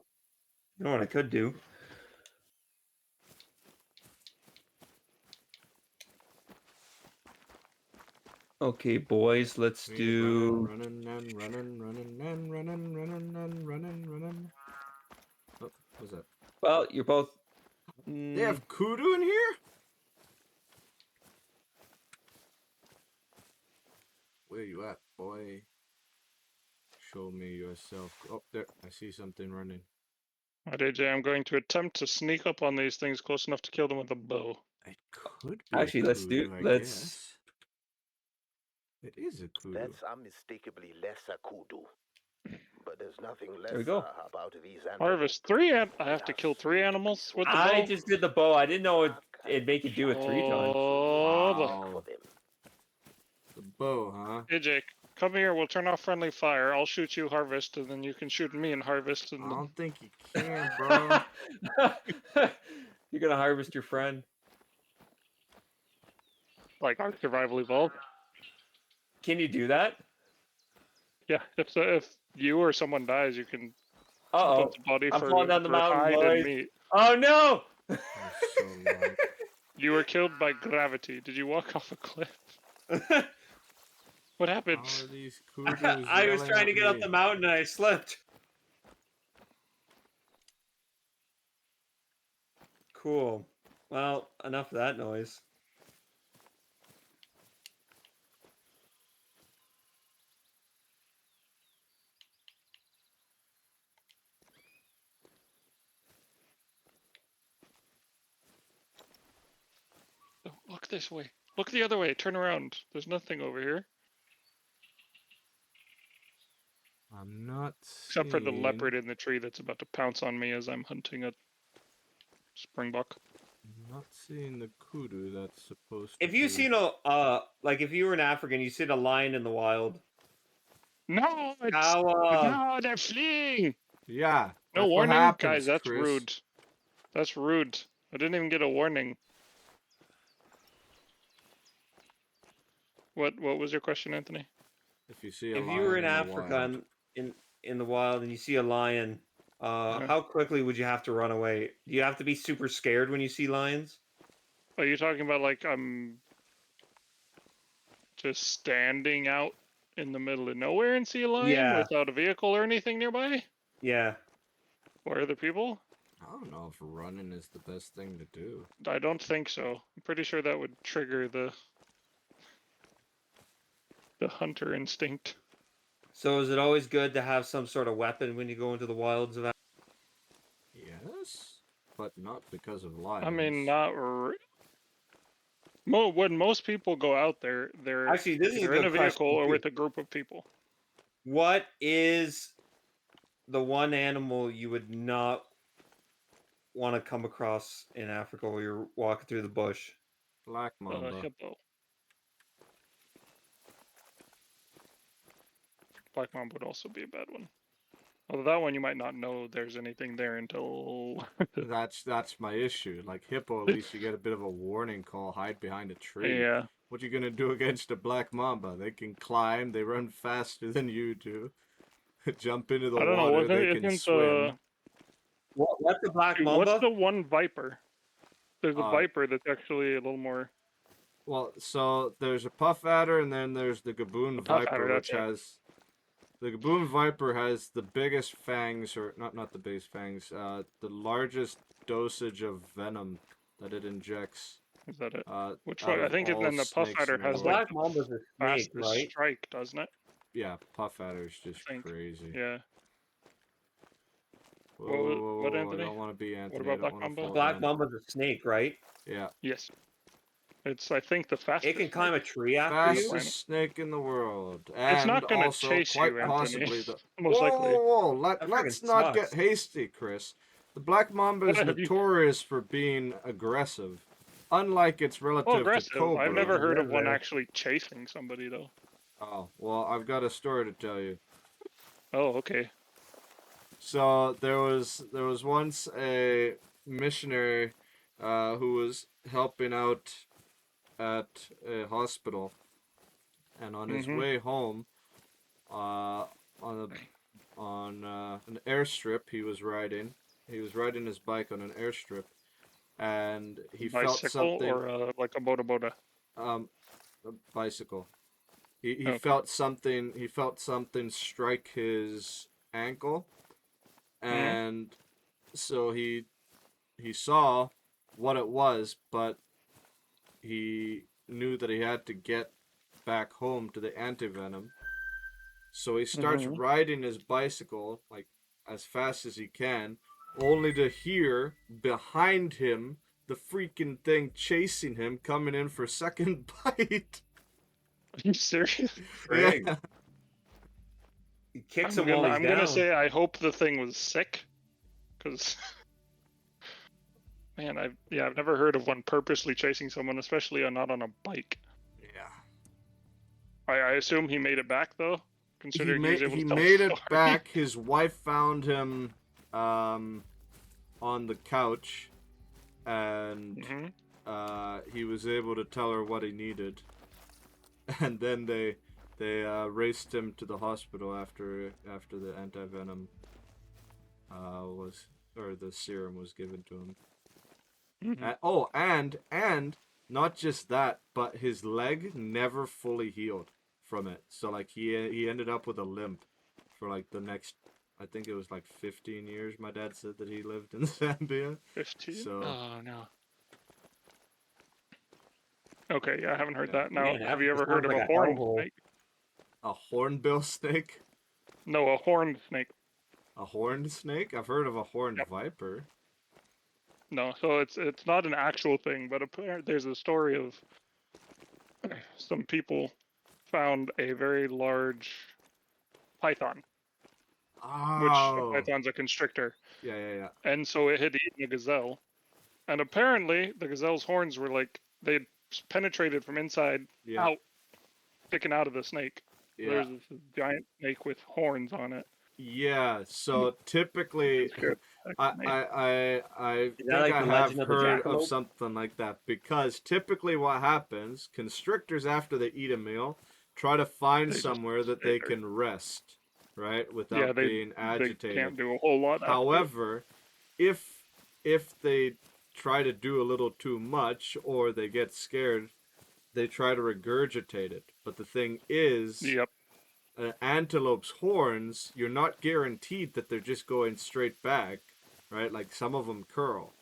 you know what I could do? Okay, boys, let's Me do. running and running, running and running, running and running, running. Oh, what's that? Well, you're both. They have kudu in here? Where you at, boy? Show me yourself. Oh, there. I see something running. Alright, AJ, I'm going to attempt to sneak up on these things close enough to kill them with a bow. It could be Actually, a let's do. kudu, I Let's. guess. It is a kudu. That's unmistakably lesser kudu. But there's nothing There we lesser go. about these Harvest I have to kill 3 animals with the I bow? just did the bow. I didn't know it'd make you do it 3 times. Oh, boy. Wow. The bow, huh? AJ, come here. We'll turn off friendly fire. I'll shoot you, Harvest, and then you can shoot me and Harvest. I And don't think you can, bro. You're gonna harvest your friend. like our survival evolved. Can you do that? Yeah, if you or someone dies, you can Uh-oh. put the body I'm falling down the mountain, hide boys. and meat. Oh no! I'm so loud. You were killed by gravity. Did you walk off a cliff? What happened? How are these kudus I was yelling trying at to get up me? the mountain and I slipped. Cool. Well, enough of that noise. Oh, look this way. Look the other way. Turn around. There's nothing over here. I'm not Except for the seeing- leopard in the tree that's about to pounce on me as I'm hunting a springbok. I'm not seeing the kudu that's supposed to If you've be. seen a like if you were an African, you seen a lion in the wild. No! How No, they're fleeing! Yeah. No that's what warning? happens, Guys, that's Chris. rude. That's rude. I didn't even get a warning. What was your question, Anthony? If you see a if lion you were in the Africa wild. in the wild and you see a lion, Yeah. how quickly would you have to run away? Do you have to be super scared when you see lions? Are you talking about like I'm just standing out in the middle of nowhere and see a lion Yeah. without a vehicle or anything nearby? Yeah. Or other people? I don't know if running is the best thing to do. I don't think so. I'm pretty sure that would trigger the hunter instinct. So is it always good to have some sort of weapon when you go into the wilds of Africa? Yes, but not because of lions. I mean, not. When most people go out there, they're Actually, this is a either in good a vehicle question, or too. with a group of people. What is the one animal you would not want to come across in Africa while you're walking through the bush? Black mamba. Hippo. Black mamba would also be a bad one. Although that one you might not know there's anything there until. That's my issue. Like hippo, at least you get a bit of a warning call. Hide behind a tree. Yeah. What you gonna do against a black mamba? They can climb. They run faster than you do. Jump into the I don't know. water. They can swim. What's the black What's mamba? the one viper? There's a Uh, viper that's actually a little more. Well, so there's a puff adder, and then there's the gaboon puff viper, adder, which that's it. has the gaboon viper has the biggest fangs, or not the biggest fangs, the largest dosage of venom that it injects. Is that it? Which out one? I of think, and all then the puff snakes adder in the has The world. like black mamba's a snake, fastest right? strike, doesn't it? Yeah, puff adder is just think. crazy. Yeah. Whoa, What was- whoa, whoa, what, whoa, Anthony? I don't want to be Anthony. about I don't black want to mamba? fall Black down. mamba's a snake, right? Yeah. Yes. It's, I think, the fastest. It can climb a snake. tree after you. Fastest snake in the world, It's and not gonna also chase quite you, Anthony. possibly the. Most likely. Whoa! That Let's freaking not get sucks. hasty, Chris. The black mamba is What have you? notorious for being aggressive, unlike its Well, relative the aggressive. I've never cobra. heard of one Aggressive. actually chasing somebody though. Oh well, I've got a story to tell you. Oh, okay. So there was once a missionary who was helping out at a hospital, and on his Mhm. way home, on an airstrip he was riding his bike on an airstrip, and he felt Bicycle something. or like a boda. Um, a bicycle. He Okay. felt something. He felt something strike his ankle, Mhm. and so he saw what it was, but he knew that he had to get back home to the antivenom. So he starts Mhm. riding his bicycle like as fast as he can, only to hear behind him the freaking thing chasing him, coming in for second bite. Are you serious? Frig. Yeah. He kicks him while he's I'm gonna down. say I hope the thing was sick, because man, I've never heard of one purposely chasing someone, especially not on a bike. Yeah. I assume he made it back though, considering he was able He to tell a made it story. back. His wife found him on the couch, and Mhm. he was able to tell her what he needed. And then they raced him to the hospital after the antivenom was, or the serum was given to him. Mhm. And not just that, but his leg never fully healed from it. So like he ended up with a limp for like the next, I think it was like 15 years. My dad said that he lived in Zambia. 15. So Oh no. Okay, yeah, I haven't heard yeah, that. Now, Man, have that you ever heard sounds of like a a horned hellhole. snake? a hornbill snake, No, a horned snake. a horned snake. I've heard of a horned Yep. viper. No, so it's not an actual thing, but there's a story of some people found a very large python, which a Oh, python's a constrictor, yeah. and so it had eaten a gazelle. And apparently, the gazelle's horns were like they'd penetrated from inside Yeah, out, sticking out of the snake. yeah, There's this giant snake with horns on it. yeah. So typically, It scared the heck I out of me. I I Is that think like I the have legend of the heard of jackalope? something like that, because typically what happens, constrictors after they eat a meal try to find They just somewhere that stay they there. can rest, right, Yeah, without they being they agitated. can't do a whole lot after. However, if they try to do a little too much or they get scared, they try to regurgitate it. But the thing is, Yep. an antelope's horns, you're not guaranteed that they're just going straight back, right? Like some of them curl,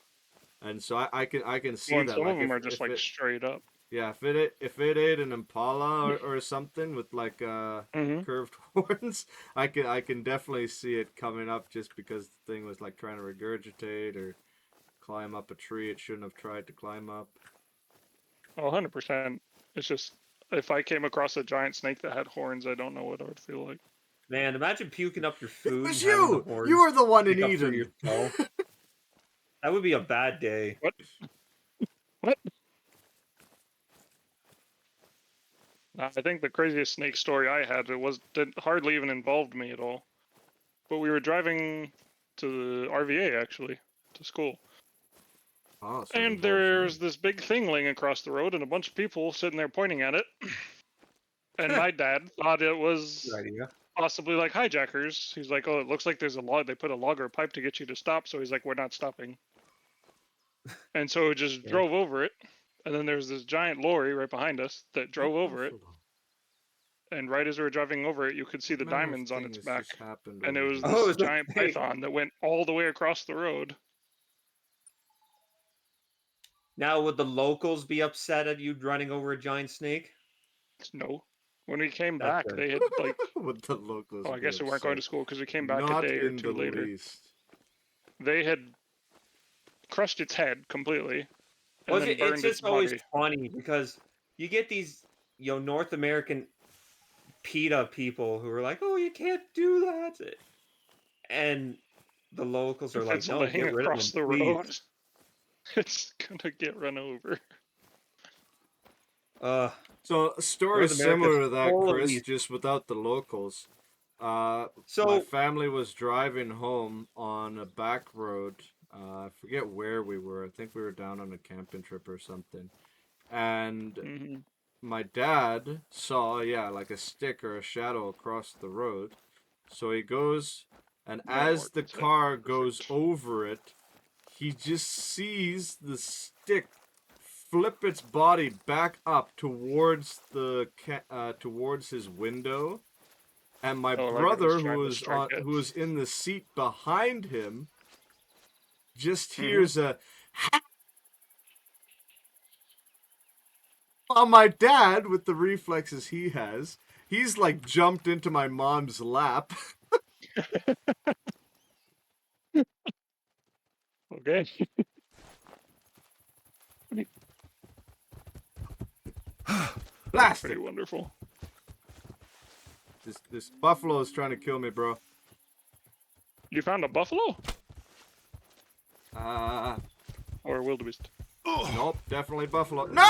and so I can Well, see and that. some of Like them are just if like it straight up. yeah, if it ate an impala or something with like Mm-hmm. curved horns, I can definitely see it coming up, just because the thing was like trying to regurgitate or climb up a tree it shouldn't have tried to climb up. Oh, 100%. It's just if I came across a giant snake that had horns, I don't know what I would feel like. Man, imagine puking up your It food and was having the you. You horns were the one in stick up through Eden. your skull. That would be a bad day. What? What? I think the craziest snake story I had didn't hardly even involved me at all. But we were driving to the RVA actually to school, Oh, so it and involves there's you. this big thing laying across the road, and a bunch of people sitting there pointing at it. And my dad thought it was Good idea. possibly like hijackers. He's like, "Oh, it looks like there's a log. They put a log or a pipe to get you to stop." So he's like, "We're not stopping." And so it just Yeah. drove over it. And then there's this giant lorry right behind us that drove What over it. buffalo? And right as we were driving over it, you could see What the manner of diamonds on thing its has back. just happened And it over was here? Oh, this it's a giant snake. python that went all the way across the road. Now, would the locals be upset at you running over a giant snake? No. When we came That's back, good. they had like, Would the locals oh, I be guess we weren't going upset? to school because we came back a Not day or in two the later. least. They had crushed its head completely, and Well, then it's burned its just always body. funny because you get these, North American PETA people who are like, "Oh, you can't do that," and the locals are If like, it's "No, laying get rid of across them, the please." road, it's gonna get run over. Uh, So a story North America's similar to that, full of Chris, these. just without the locals. My So, family was driving home on a back road. I forget where we were. I think we were down on a camping trip or something. And Hmm. my dad saw, yeah, like a stick or a shadow across the road. So he goes, and That as the works. car goes Perfect. over it, he just sees the stick flip its body back up towards towards his window, and my Oh, like it was brother, trying to strike it. who was in the seat behind him, just Hmm. hears a on my dad with the reflexes he has. He's like jumped into my mom's lap. Okay. That's pretty Blasted. wonderful. This buffalo is trying to kill me, bro. You found a buffalo Uh or a wildebeest? nope, definitely buffalo. No!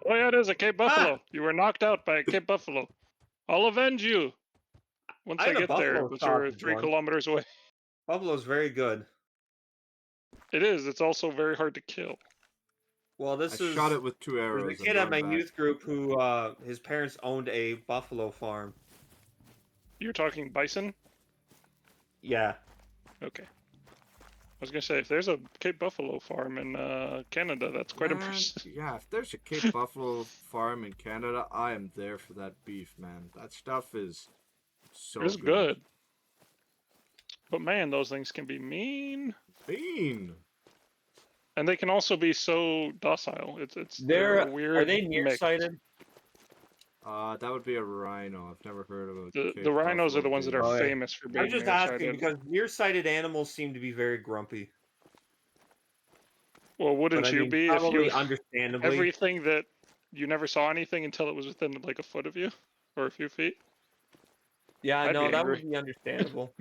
Oh yeah, it is a Cape ah, Buffalo. You were knocked out by a Cape Buffalo. I'll avenge you once I I had a get there, buffalo but you're sausage 3 once. kilometers away. Buffalo's very good. It is. It's also very hard to kill. Well, I this shot is it with 2 there's a arrows and kid at brought my it back. youth group who his parents owned a buffalo farm. You're talking bison? Yeah. Okay. I was gonna say, if there's a Cape Buffalo farm in Canada, that's quite Man, impressive. yeah, if there's a Cape Buffalo farm in Canada, I am there for that beef, man. That stuff is so It's good. good. But man, those things can be mean. Bean. And they can also be so docile. They're a Are weird they mix. nearsighted? That would be a rhino. I've never heard of a The Cape rhinos are Buffalo the ones that being. are Oh, yeah. famous for I'm being just asking nearsighted. because nearsighted animals seem to be very grumpy. Well, But wouldn't I you mean, be if you probably understandably. everything that you never saw anything until it was within like a foot of you or a few feet? Yeah, I'd be no, that angry. would be understandable.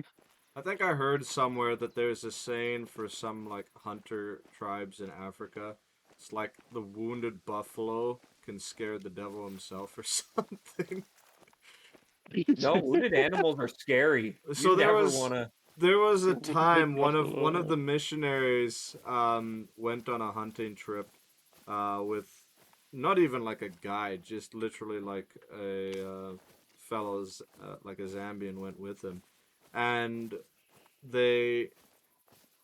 I think I heard somewhere that there's a saying for some like hunter tribes in Africa. It's like the wounded buffalo can scare the devil himself or something. No, wounded animals are scary. So You never want to. there was a Wounded time one of buffalo. the missionaries went on a hunting trip with not even like a guide, just literally like a fellows like a Zambian went with him, and they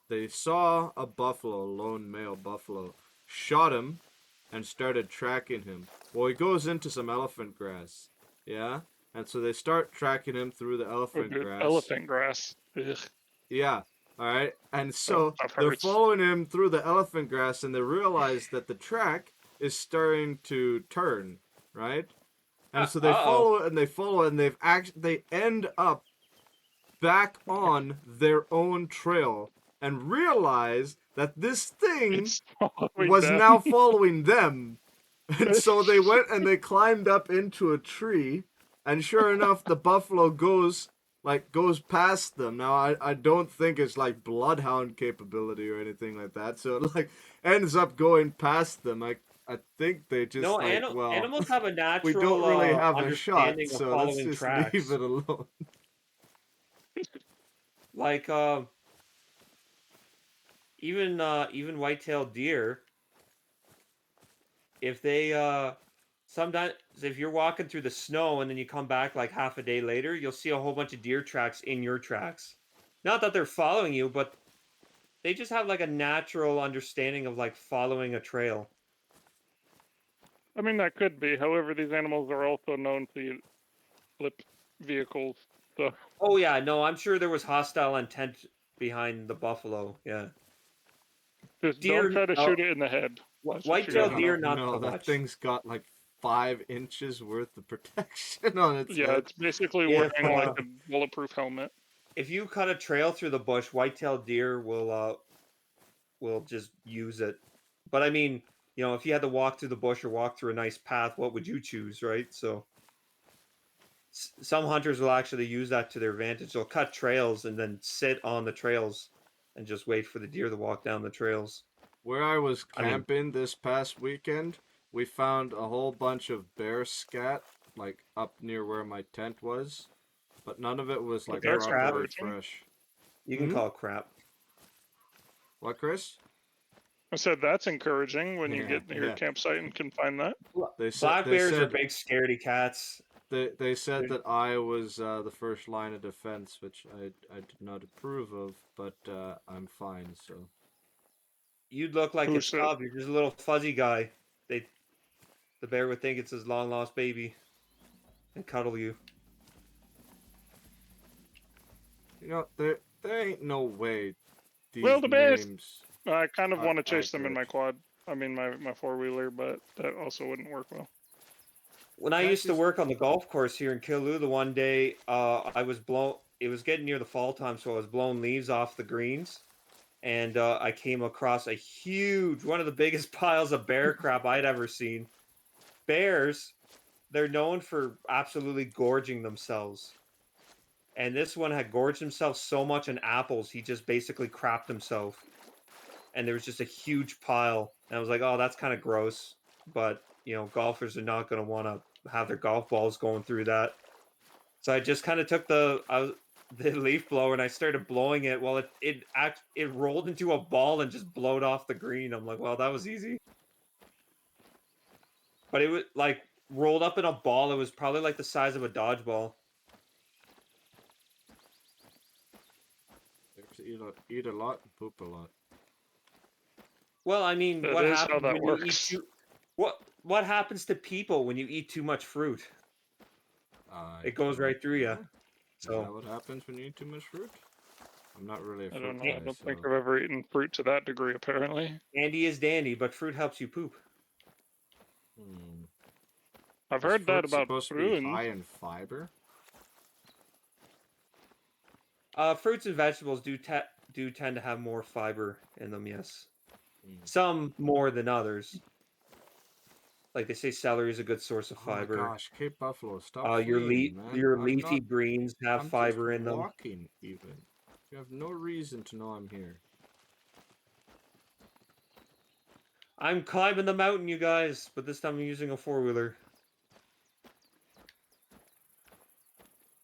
they saw a buffalo, a lone male buffalo, shot him, and started tracking him. Well, he goes into some elephant grass, yeah, and so they start tracking him through the Oh, elephant dude, grass. elephant grass. Ugh, Yeah, all right, and that so stuff they're hurts. following him through the elephant grass, and they realize that the track is starting to turn, right? And so Oh. they follow it, and they end up back on their own trail and realize that this thing It's following was them. now following them. And so they went and they climbed up into a tree, and sure enough, the buffalo goes past them. Now I don't think it's like bloodhound capability or anything like that. So it like ends up going past them. I think they just No, like, well, animals have a we don't natural really have a shot, understanding of so let's following just leave tracks. it alone. Like even white-tailed deer, if they sometimes if you're walking through the snow and then you come back like half a day later, you'll see a whole bunch of deer tracks in your tracks. Not that they're following you, but they just have like a natural understanding of like following a trail. I mean, that could be. However, these animals are also known to flip vehicles. So Oh yeah, no, I'm sure there was hostile intent behind the buffalo. Yeah. just don't Deer, try to shoot it in the head. That's what you white-tailed gotta Yeah, deer, know. not no, so that much. thing's got like 5 inches worth of protection on its Yeah, head. it's basically If wearing like a bulletproof helmet. if you cut a trail through the bush, white-tailed deer will just use it. But I mean, you know, if you had to walk through the bush or walk through a nice path, what would you choose, right? So some hunters will actually use that to their advantage. They'll cut trails and then sit on the trails and just wait for the deer to walk down the trails. Where I was I mean, camping this past weekend, we found a whole bunch of bear scat, like up near where my tent was, but none of it was Well, like that's crap. properly encouraging. fresh. you can Hmm? call it crap. What, Chris? I said that's encouraging when you Yeah, get near your yeah. campsite and can find that. Black They bears are said big scaredy cats. they said that I was the first line of defense, which I did not approve of, but I'm fine. So You'd look like Who its said? cub. You're just a little fuzzy guy. They The bear would think it's his long lost baby and cuddle you. you know there ain't no way these Wildebeest! names I kind of are want to chase them in accurate. my quad. I mean, my four-wheeler, but that also wouldn't work well. When I Can't used to just work on the golf course here in Killu, the one day I was blown. It was getting near the fall time, so I was blowing leaves off the greens, and I came across a huge, one of the biggest piles of bear crap I'd ever seen. Bears, they're known for absolutely gorging themselves. And this one had gorged himself so much in apples, he just basically crapped himself. And there was just a huge pile. And I was like, oh, that's kind of gross. But, you know, golfers are not going to want to have their golf balls going through that. So I just kind of took the leaf blower and I started blowing it. Well, it rolled into a ball and just blowed off the green. I'm like, well, that was easy. But it was like rolled up in a ball. It was probably like the size of a dodgeball. eat a lot and poop a lot. Well, I mean, That what is how happens that when you eat works. what happens to people when you eat too much fruit? I It goes don't right through you. know. Is that So what happens when you eat too much fruit? I'm not really a I fruit don't know. I guy, don't think so I've ever eaten fruit to that degree, apparently. candy is dandy, but fruit helps you poop. hmm. I've Is heard that fruit about supposed to be prunes. high in fiber? Fruits and vegetables do tend to have more fiber in them. Yes, Hmm. some more than others. Like they say, celery is a good source of Oh my fiber. gosh, Cape Buffalo, stop fleeing, man. Your leafy greens have I'm just fiber in them. walking, even. You have no reason to know I'm here. I'm climbing the mountain, you guys, but this time I'm using a four-wheeler.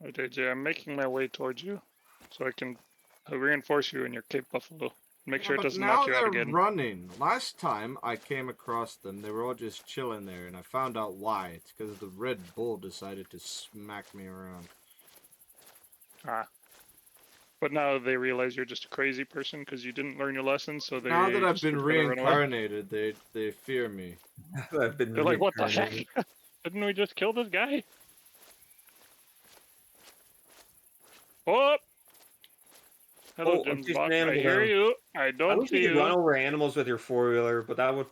Oh, JJ, I'm making my way towards you so I can reinforce you in your Cape Buffalo. Make Yeah, sure it but doesn't now knock you out they're again. running. Last time I came across them, they were all just chilling there, and I found out why. It's because the Red Bull decided to smack me around. Ah. But now they realize you're just a crazy person because you didn't learn your lesson, so Now that they I've just been try to run away. reincarnated, they fear me. I've been They're like, what the heck? reincarnated. Didn't we just kill this guy? Oh! Hello, Oh, I'm Jim's chasing Box. an I animal hear down. you. I I don't wish see you could run you. over animals with your four-wheeler, but that would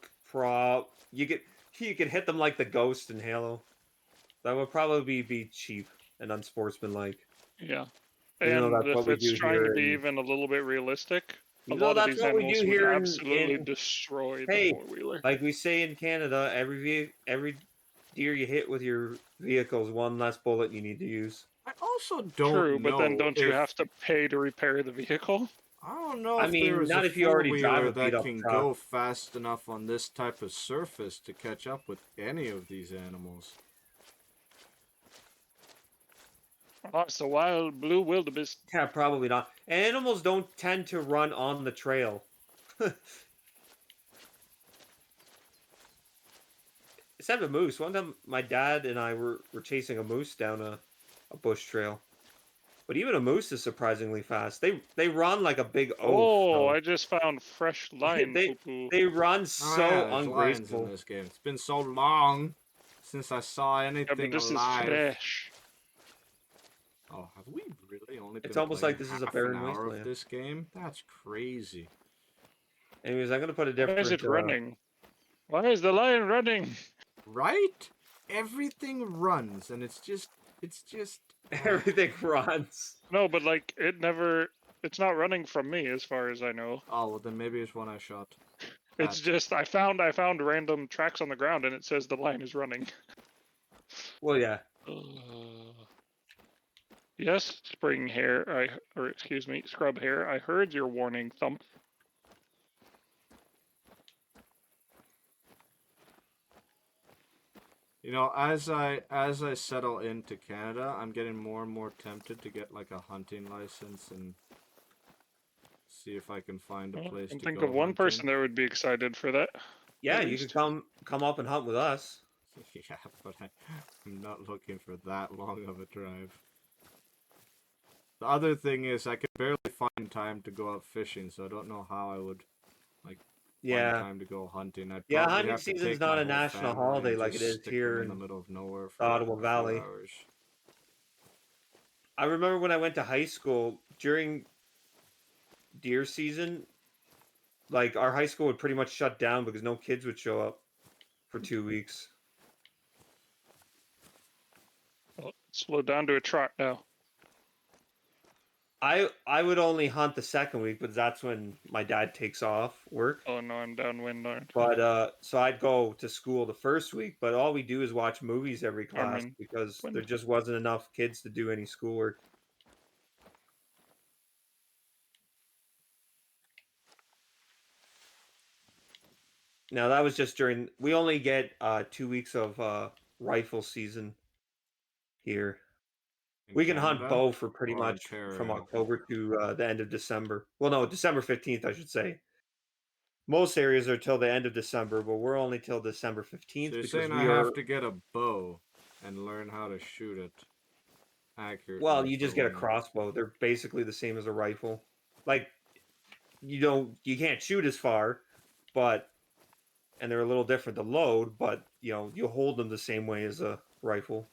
you could hit them like the ghost in Halo. That would probably be cheap and unsportsmanlike. Yeah. Even though And that's what if we it's do trying to here be in even a little bit realistic, a even though lot of that's these what we do animals would here absolutely in destroy the hey, four-wheeler. like we say in Canada, every deer you hit with your vehicle is one less bullet you need to use. I also True, don't but then know don't you if have to pay to repair the vehicle? I don't know I if there mean, is a not if you already drive four-wheeler a beat that up can truck. go fast enough on this type of surface to catch up with any of these animals. Oh, it's a wild blue wildebeest. Yeah, probably not. Animals don't tend to run on the trail. Except a moose. One time, my dad and I were chasing a moose down a bush trail. But even a moose is surprisingly fast. They run like a big oaf, Oh, though. I just found fresh lion They poo-poo. they run Oh yeah, so there's lions in ungraceful. this game. It's been so long since I saw Yeah, but anything this is alive. fresh. Oh, have we really only It's been almost playing like this is a half an barren hour of wasteland. this game? That's crazy. Anyways, I'm gonna put a Why is different it running? Why is the lion running? Right? Everything runs, and it's just everything runs. No, but like it's not running from me as far as I know. Oh, well then maybe it's one I shot. It's just I found random tracks on the ground, and it says the line is running. Well, yeah. Yes, spring hair. Or excuse me, scrub hair. I heard your warning, Thump. You know, as I settle into Canada, I'm getting more and more tempted to get like a hunting license and see if I can find a Well, I place can to think go of one person hunting. that would be excited for that. Yeah, At you could least. come up and hunt with us. Yeah, but I'm not looking for that long of a drive. The other thing is I can barely find time to go out fishing, so I don't know how I would like find Yeah. time to go hunting. I'd Yeah, probably hunting have to season's take not my a whole national family holiday and like it just is stick them here in the in middle of nowhere the for Ottawa a few Valley. hours. I remember when I went to high school during deer season, like our high school would pretty much shut down because no kids would show up for 2 weeks. Oh, slow down to a trot now. I would only hunt the second week, but that's when my dad takes off work. Oh no, I'm downwind, aren't I? But so I'd go to school the first week, but all we do is watch movies every class Armin, because there wind. just wasn't enough kids to do any schoolwork. Now that was just during we only get 2 weeks of rifle season here. In We can hunt Canada bow for pretty or much from Ontario. October to the end of December. Well, no, December 15th, I should say. Most areas are till the end of December, but we're only till December So 15th you're because saying I we have are, to get a bow and learn how to shoot it well, accurately you for just get a one. crossbow. They're basically the same as a rifle. Like you can't shoot as far, but and they're a little different to load, but you hold them the same way as a rifle.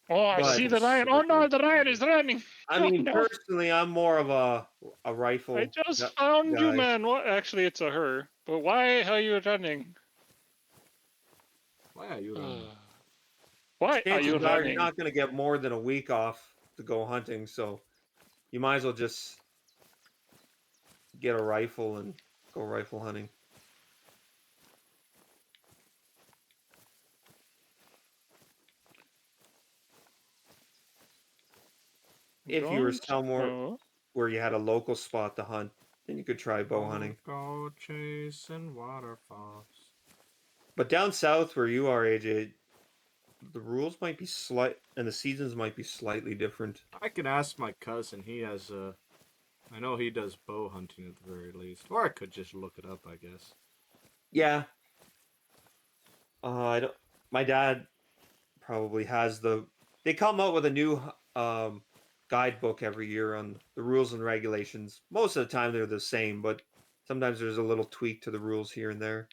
Oh, I Or like see But a the lion. Oh no, sword. the lion is running. I Oh mean, no, personally, I'm more of a I rifle just found you, guy. man. What? Actually, it's a her. But why are you running? Why are you running? Why are you Chances are you're running? not going to get more than a week off to go hunting, so you might as well just get a rifle and go rifle hunting. If you were Don't. somewhere where you had a local spot to hunt, then you could try bow hunting. Don't go chasing waterfalls. But down south where you are, AJ, the rules might be slight and the seasons might be slightly different. I can ask my cousin. He has I know he does bow hunting at the very least. Or I could just look it up, I guess. Yeah, I don't. My dad probably has the. They come out with a new guidebook every year on the rules and regulations. Most of the time they're the same, but sometimes there's a little tweak to the rules here and there.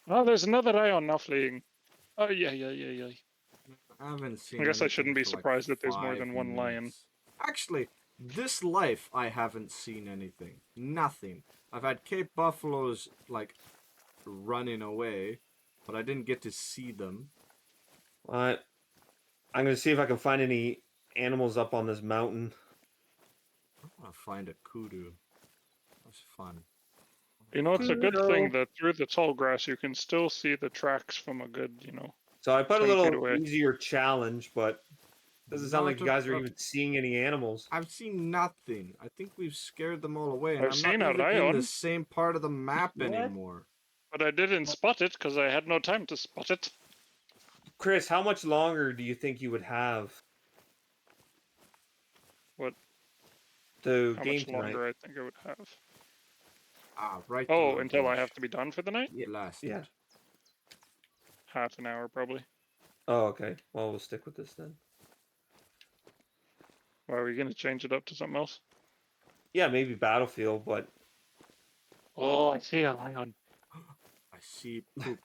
Oh, there's another lion now fleeing. Oh yeah. I haven't I seen guess I anything shouldn't be for like surprised that there's more than 5 one lion. minutes. Actually, this life I haven't seen anything. Nothing. I've had Cape Buffaloes like running away, but I didn't get to see them. I I'm gonna see if I can find any animals up on this mountain. I want to find a kudu. That's fun. You know, it's a good thing Kudo. that through the tall grass you can still see the tracks from a good, So I put a 10 feet little away. easier challenge, but doesn't sound like Not you a, guys are a even seeing any animals. I've seen nothing. I think we've scared them all away, and I've I'm not seen a even in the lion, same part of the map What? anymore. but I didn't spot it because I had no time to spot it. Chris, how much longer do you think you would have What? to How game much tonight? longer I think I would have? Ah, right through Oh, the until I bush. have to be done for the night? Yeah. Blasted. Yeah. Half an hour, probably. Oh, okay. Well, we'll stick with this then. Why are we going to change it up to something else? Yeah, maybe Battlefield, but Oh, I see a lion. I see poop.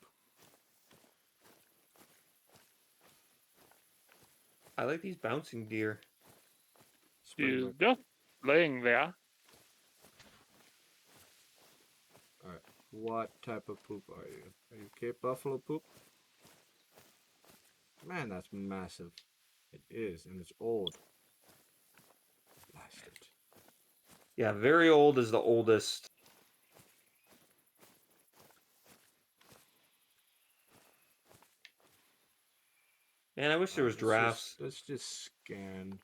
I like these bouncing deer. He's Springbok. just laying there. Alright. What type of poop are you? Are you Cape Buffalo poop? Man, that's massive. It is, and it's old. Blasted. Yeah, very old is the oldest Man, I wish there was giraffes. Let's just scan.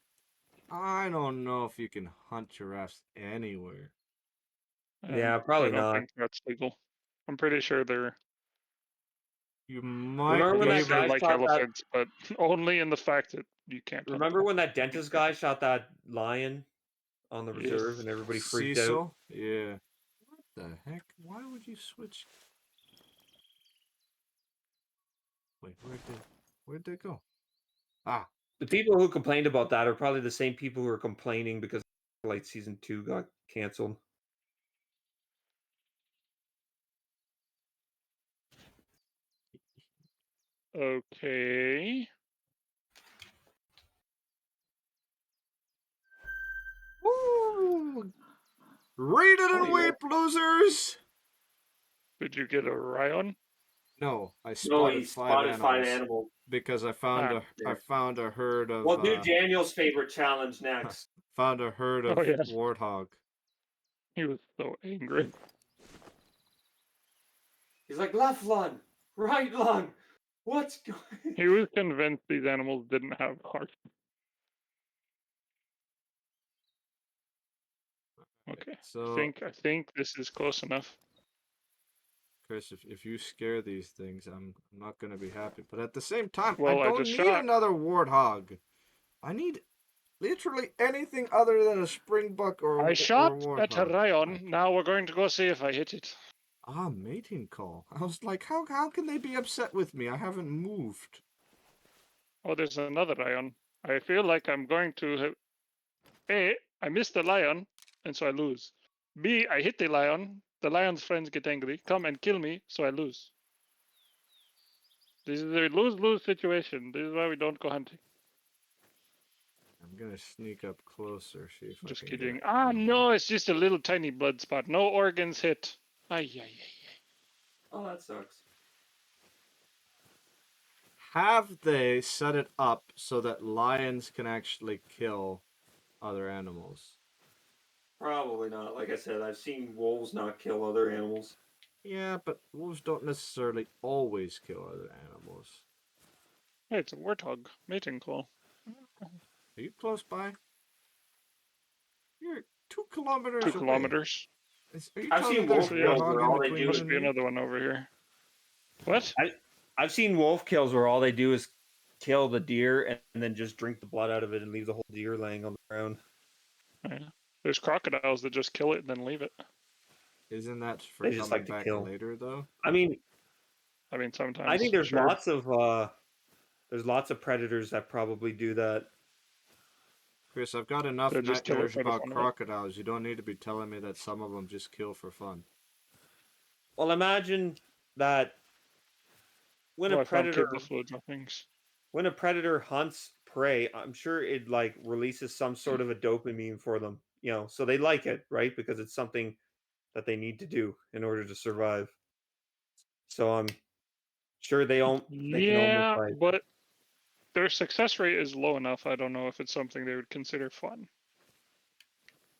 I don't know if you can hunt giraffes anywhere. Yeah, I probably don't not. think that's legal. I'm pretty sure they're You might Remember when be that unless they're guy able. like shot that? elephants, but only in the fact that you can't hunt Remember them. when that dentist guy shot that lion on the Yes. reserve and everybody freaked out? Cecil? Yeah. What the heck? Why would you switch? Wait, where'd they go? Ah, The people who complained about that are probably the same people who are complaining because like season 2 got canceled. Okay. woo! Read it and weep, losers! Did you get a Ryan? No, I No, spotted he 5 spotted 5 animals animals. because I Ah. found a herd of We'll do Daniel's favorite challenge next. found a herd Oh of yeah. warthog. He was so angry. He's like, left lung, right lung. What's going? He was convinced these animals didn't have hearts. Okay. So, I think this is close enough. Chris, if you scare these things, I'm not gonna be happy. But at the same time, I Well, I don't just need shot. another warthog. I need literally anything other than a springbuck or I a shot at a warthog. Ryan. Now we're going to go see if I hit it. Ah, mating call. I was like, how can they be upset with me? I haven't moved. Oh, there's another Ryan. I feel like I'm going to have... A, I missed the lion, and so I lose. B, I hit the lion. The lion's friends get angry, come and kill me, so I lose. This is a lose-lose situation. This is why we don't go hunting. I'm gonna sneak up closer, see if I Just can kidding. get Ah, one more. no, it's just a little tiny blood spot. No organs hit. Ay, ay, ay. Oh, that sucks. Have they set it up so that lions can actually kill other animals? Probably not. Like I said, I've seen wolves not kill other animals. Yeah, but wolves don't necessarily always kill other animals. Hey, it's a warthog mating call. Are you close by? You're 2 kilometers 2 away. kilometers. Are you I've telling me seen there's wolf a Yeah. kills warthog where in all they between do you is Must and be me? another one over here. What? I've seen wolf kills where all they do is kill the deer and then just drink the blood out of it and leave the whole deer laying on the ground. Yeah. There's crocodiles that just kill it and then leave it. Isn't that for They just coming like to back kill. later, though? I mean, I mean, I sometimes, think there's sure. lots of predators that probably do that. Chris, I've got enough They just kill it nightmares for the about fun of it. crocodiles. You don't need to be telling me that some of them just kill for fun. Well, imagine that when a Well, I found predator kibble fluid droppings. when a predator hunts prey, I'm sure it like releases some sort of a dopamine for them, so they like it, right? Because it's something that they need to do in order to survive. So I'm sure they can almost Yeah, like but their success rate is low enough. I don't know if it's something they would consider fun.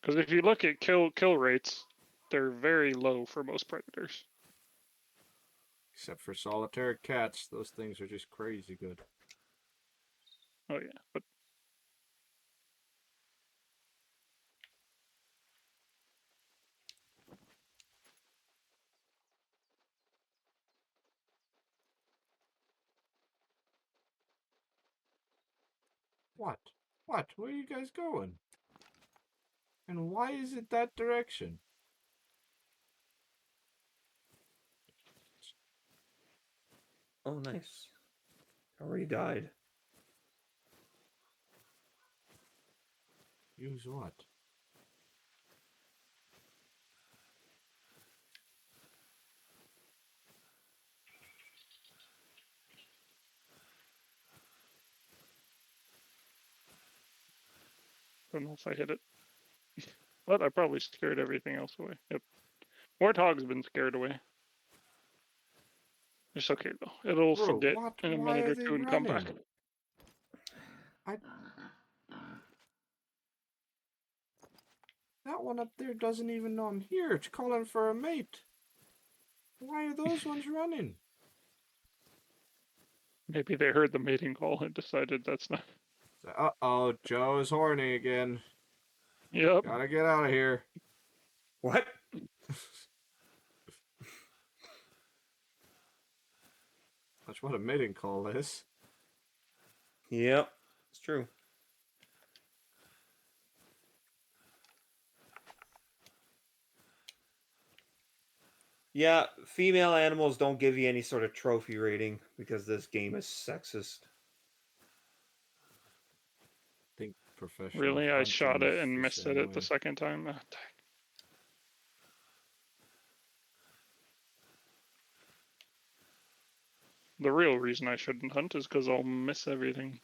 Because if you look at kill rates, they're very low for most predators. Except for solitary cats, those things are just crazy good. Oh yeah, but What? What? Where are you guys going? And why is it that direction? oh nice. Already died. Use what? I don't know if I hit it. But I probably scared everything else away. Yep. Warthog's been scared away. It's okay though. It'll Bro, forget what? in a Why minute are or they two and come back. running? That one up there doesn't even know I'm here. It's calling for a mate. Why are those ones running? Maybe they heard the mating call and decided that's not. Uh-oh, Joe is horny again. Yep. Gotta get out of here. What? That's what a mating call is. Yep, it's true. Yeah, female animals don't give you any sort of trophy rating because this game is sexist. I think professional Really, I shot hunting it is and the missed same it the way. second time. Ah, dang. The real reason I shouldn't hunt is because I'll miss everything.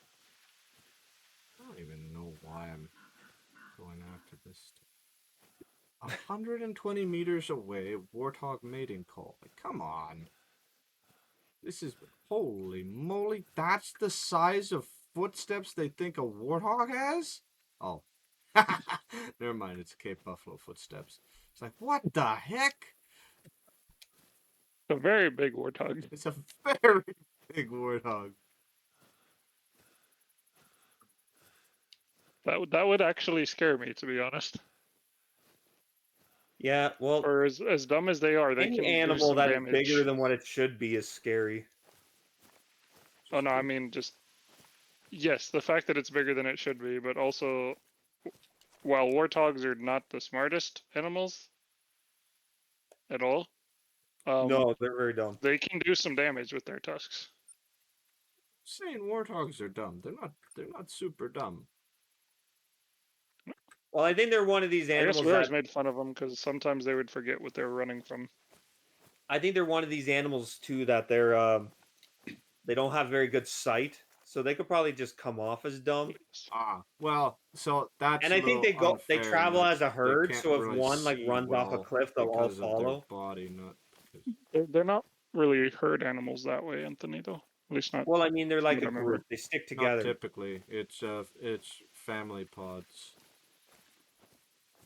I don't even know why I'm going after this. 120 meters away, warthog mating call. Like, come on. This is... Holy moly. That's the size of footsteps they think a warthog has? Oh. Never mind, it's Cape Buffalo footsteps. It's like, what the heck? It's a very big warthog. It's a very big warthog. That would actually scare me, to be honest. Yeah, well, Or as dumb as they are, they any can do animal some that is bigger damage. than what it should be is scary. Oh no, I mean just yes, the fact that it's bigger than it should be, but also while warthogs are not the smartest animals at all, No, they're very dumb. they can do some damage with their tusks. Saying warthogs are dumb. They're not super dumb. Well, I think they're one of these I guess animals we always that made fun of them because sometimes they would forget what they were running from. I think they're one of these animals too that they don't have very good sight, so they could probably just come off as dumb. Ah, well, so that's And a I think little they unfair in travel that as a they herd, can't so if really one like see runs off a well cliff, they'll all because of their follow. body, not because... They're not really herd animals that way, Anthony, though. At least not Well, I mean, they're from like what a I remember. group. They stick Not together. typically. It's family pods.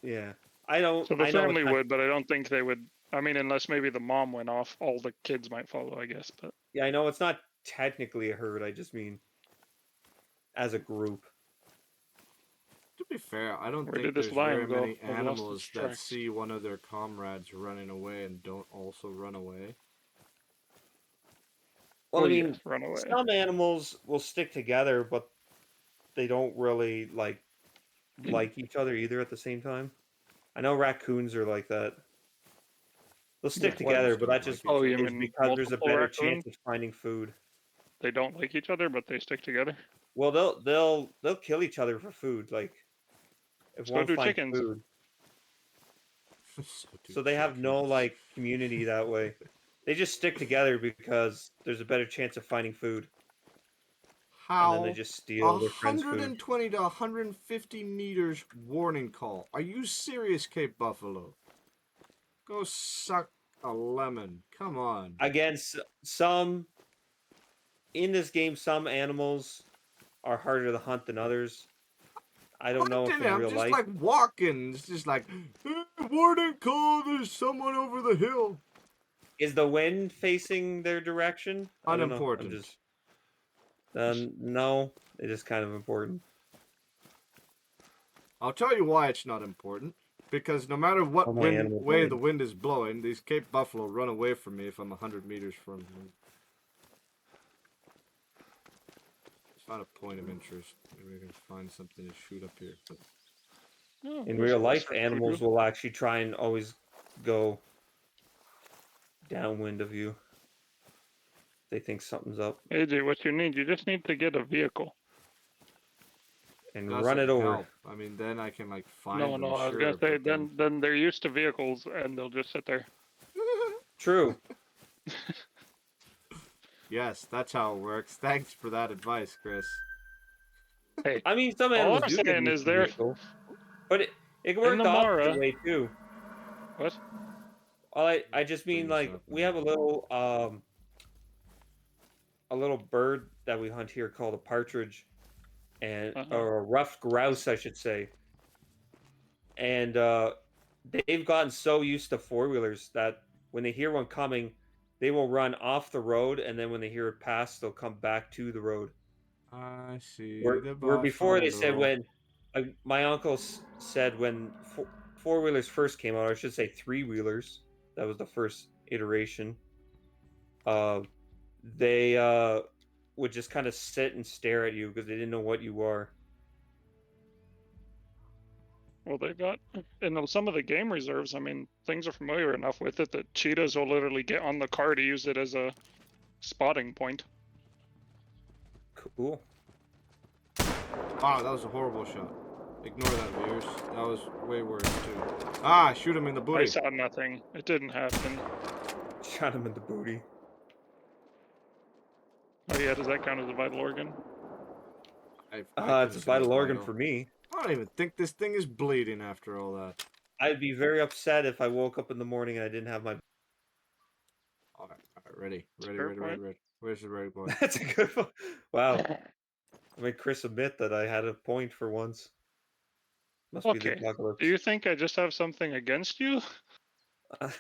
Yeah. I know So the it's family not, would, but I don't think they would. I mean, unless maybe the mom went off, all the kids might follow, I guess. But yeah, I know it's not technically a herd. I just mean as a group. To be fair, I don't where think did this there's very lion go? many I've lost its animals that tracks. see one of their comrades running away and don't also run away. Well, Oh I mean, yes, run away. some animals will stick together, but they don't really like each other either at the same time. I know raccoons are like that. They'll stick What? together, but Don't that like just each Oh, you other. is mean because there's a multiple better raccoons? chance of finding food. They don't like each other, but they stick together. Well, they'll kill each other for food. Like if So one do finds chickens. food, So do so they have no chickens. community that way. They just stick together because there's a better chance of finding food, and then they How? just steal their friend's food. 120 to 150 meters warning call. Are you serious, Cape Buffalo? Go suck a lemon. Come on. Again, some in this game, some animals are harder to hunt than others. I don't know if Hunting, in I'm real just life. like walking. It's just like, warning call, there's someone over the hill. Is the wind facing their direction? I don't know. I'm Unimportant. just. No, it is kind of important. I'll tell you why it's not important. Because no matter what Oh, my way animal the died. wind is blowing, these Cape Buffalo run away from me if I'm 100 meters from them. It's not a point of interest. Maybe we can find something to shoot up here. But Oh, In there's a real life, lesser animals kudu. will actually try and always go downwind of you. They think something's up AJ, what you need, you just need to get a vehicle. and run doesn't it over. help. I mean, then I can like find No, them, no, I was sure, gonna say but then... then they're used to vehicles and they'll just sit there. True. Yes, that's how it works. Thanks for that advice, Chris. Hey, I mean, some all animals I'm do get saying used is to there vehicles, but it can in work the the opposite Mara. way too. What? Well, I just mean Brings like up we have a little bird that we hunt here called a partridge, and Uh-huh. or a ruffed grouse, I should say. And they've gotten so used to four wheelers that when they hear one coming, they will run off the road, and then when they hear it pass, they'll come back to the road. I see the Where before they said buffalo. when my uncle said when four wheelers first came out, I should say three wheelers. That was the first iteration. Uh, they would just kind of sit and stare at you because they didn't know what you are. Well, they've got in some of the game reserves. I mean, things are familiar enough with it that cheetahs will literally get on the car to use it as a spotting point. Cool. Wow, that was a horrible shot. Ignore that, viewers. That was way worse too. Ah, shoot him in the I booty. saw nothing. It didn't happen. Shot him in the booty. Oh yeah, does that count as a vital organ? I It's a consider it vital organ for me. I don't even think this thing is bleeding after all that. I'd be very upset if I woke up in the morning and I didn't have my. All right, ready. Fair point. Where's the ready point? That's a good one. Wow. I made Chris admit that I had a point for once. Must be the Okay. apocalypse. Do you think I just have something against you? I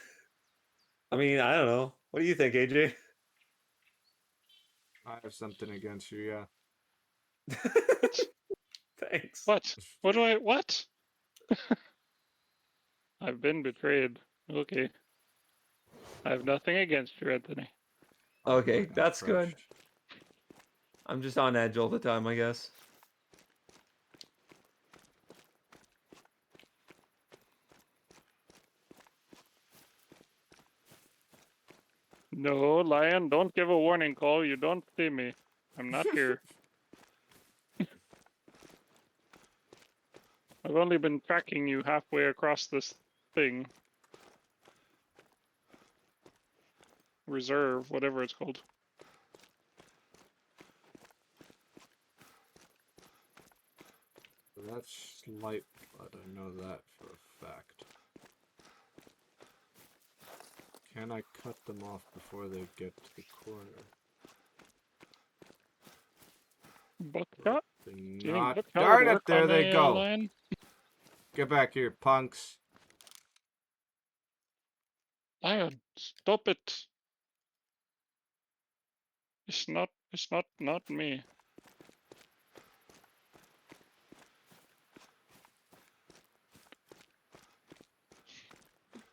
mean, I don't know. What do you think, AJ? I have something against you, yeah. What? Thanks. What? What do I? What? I've been betrayed. Okay. I have nothing against you, Anthony. Okay, I'm that's good. crushed. I'm just on edge all the time, I guess. No, Lion, don't give a warning call. You don't see me. I'm not here. I've only been tracking you halfway across this thing. Reserve, whatever it's called. That's light blood. I know that for a fact. Can I cut them off before they get to the corner? Buckshot? Do you think Not. buckshot Darn would it! work There on they a go. lion? Get back here, punks. Lion, stop it. It's not me.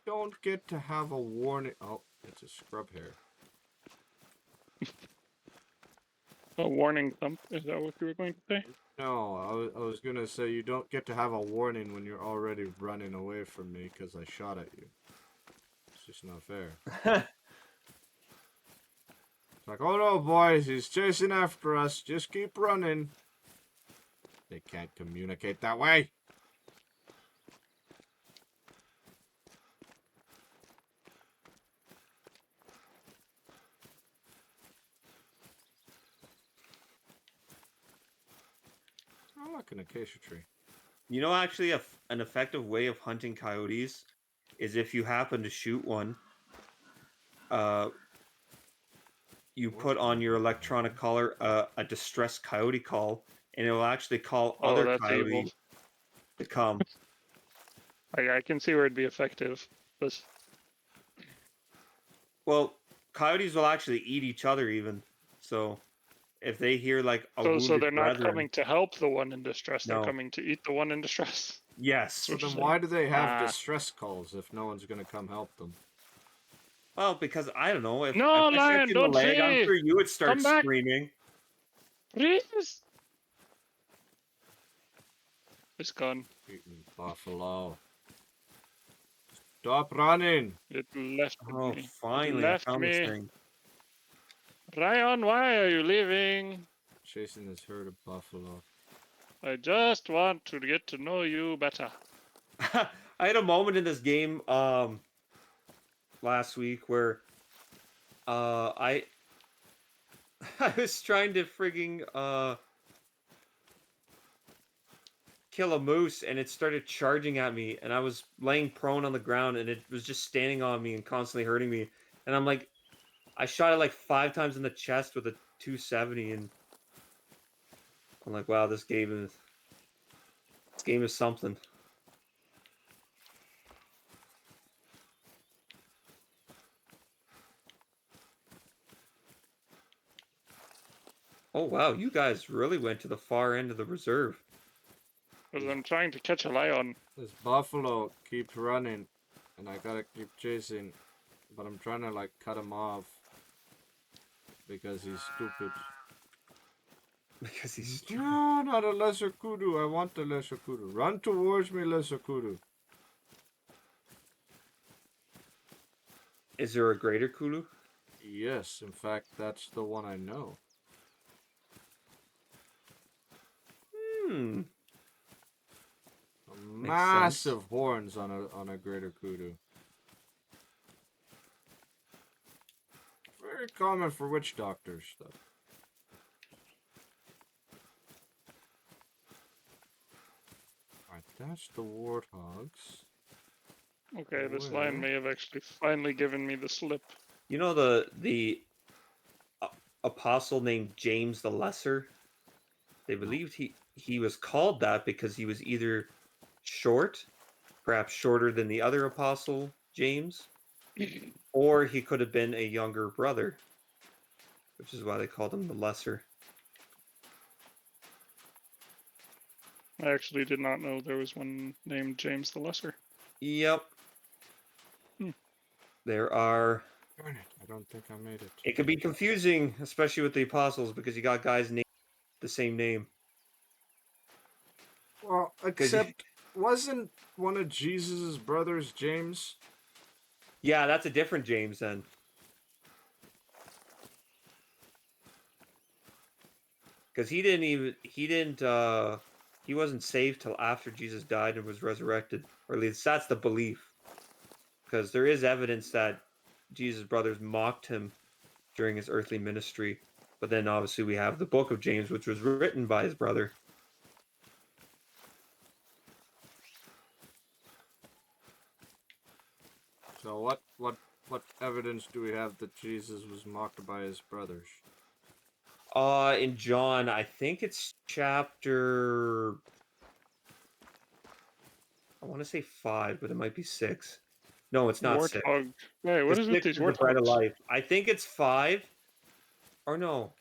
Don't get to have a warning. Oh, it's a scrub hair. A warning thump, is that what you were going to say? No, I was gonna say you don't get to have a warning when you're already running away from me because I shot at you. It's just not fair. It's like, oh no, boys, he's chasing after us. Just keep running. They can't communicate that way. I like an acacia tree. You know, actually, an effective way of hunting coyotes is if you happen to shoot one, you put on your electronic collar a distress coyote call, and it will actually call Oh, other that's evil. coyotes to come. I can see where it'd be effective. This Well, coyotes will actually eat each other even. So if they hear like a so wounded they're not brethren, coming to help the one in distress. They're no, coming to eat the one in distress. yes. So what you're then saying. why do they have Ah. distress calls if no one's gonna come help them? Well, because I don't know if No, I shot Lion, you in the don't leg, I'm flee! sure you would start Come back! screaming. Please! It's gone. Eating buffalo. Stop running! It left Oh, me. It finally, I left found this me. thing. Ryan, why are you leaving? Chasing this herd of buffalo. I just want to get to know you better. I had a moment in this game last week where I I was trying to frigging kill a moose and it started charging at me and I was laying prone on the ground and it was just standing on me and constantly hurting me. And I'm like, I shot it like 5 times in the chest with a 270 and I'm like, wow, this game is something. Oh wow, you guys really went to the far end of the reserve. Because I'm trying to catch a lion. This buffalo keeps running, and I gotta keep chasing, but I'm trying to like cut him off because he's stupid. Because he's stupid. No, not a lesser kudu. I want the lesser kudu. Run towards me, lesser kudu. Is there a greater Kulu? Yes, in fact, that's the one I know. Hmm. Massive horns on a greater kudu. Very common for witch doctors, though. Alright, that's the warthogs. Okay, this Where? lion may have actually finally given me the slip. You know the apostle named James the Lesser? They believed he was called that because he was either short, perhaps shorter than the other apostle James, or he could have been a younger brother, which is why they called him the Lesser. I actually did not know there was one named James the Lesser. Yep. Hmm. There are. Darn it, I don't think I made it. It can be confusing, especially with the apostles, because you got guys named the same name. Well, 'Cause except, wasn't one of Jesus' brothers James? yeah, that's a different James then. Because he wasn't saved till after Jesus died and was resurrected, or at least that's the belief. Because there is evidence that Jesus' brothers mocked him during his earthly ministry, but then obviously we have the book of James, which was written by his brother. So what evidence do we have that Jesus was mocked by his brothers? In John, I think it's chapter, I want to say 5, but it might be 6. No, it's not 6. Warthog. Hey, what Because is with 6 these is the bread of warthogs? life. I think it's 5. Or no.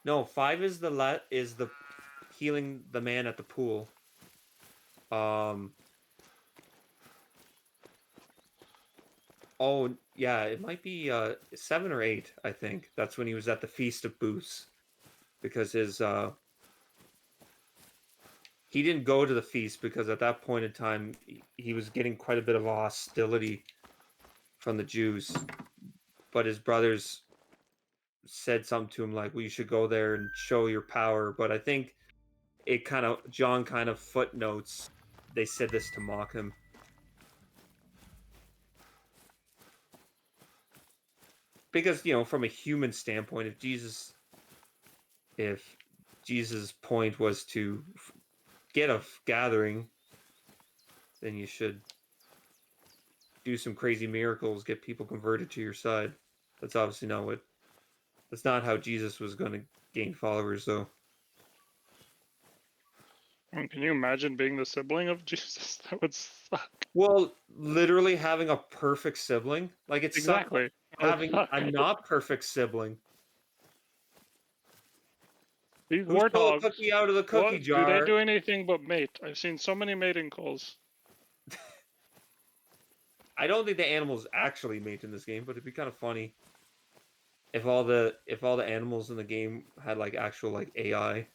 No, 5 is the healing the man at the pool. Oh yeah, it might be 7 or 8, I think. That's when he was at the Feast of Booths. Because he didn't go to the feast because at that point in time he was getting quite a bit of hostility from the Jews. But his brothers said something to him like, well, you should go there and show your power. But I think John kind of footnotes they said this to mock him. Because, from a human standpoint, if Jesus' point was to get a gathering, then you should do some crazy miracles, get people converted to your side. That's obviously that's not how Jesus was going to gain followers, though. Can you imagine being the sibling of Jesus? That would suck. Well, literally having a perfect sibling, like it sucks Exactly. That would having suck. a not perfect sibling. These Who stole a warthogs. cookie out of the cookie What do they jar? do anything but mate? I've seen so many mating calls. I don't think the animals actually mate in this game, but it'd be kind of funny if all the animals in the game had like actual like AI,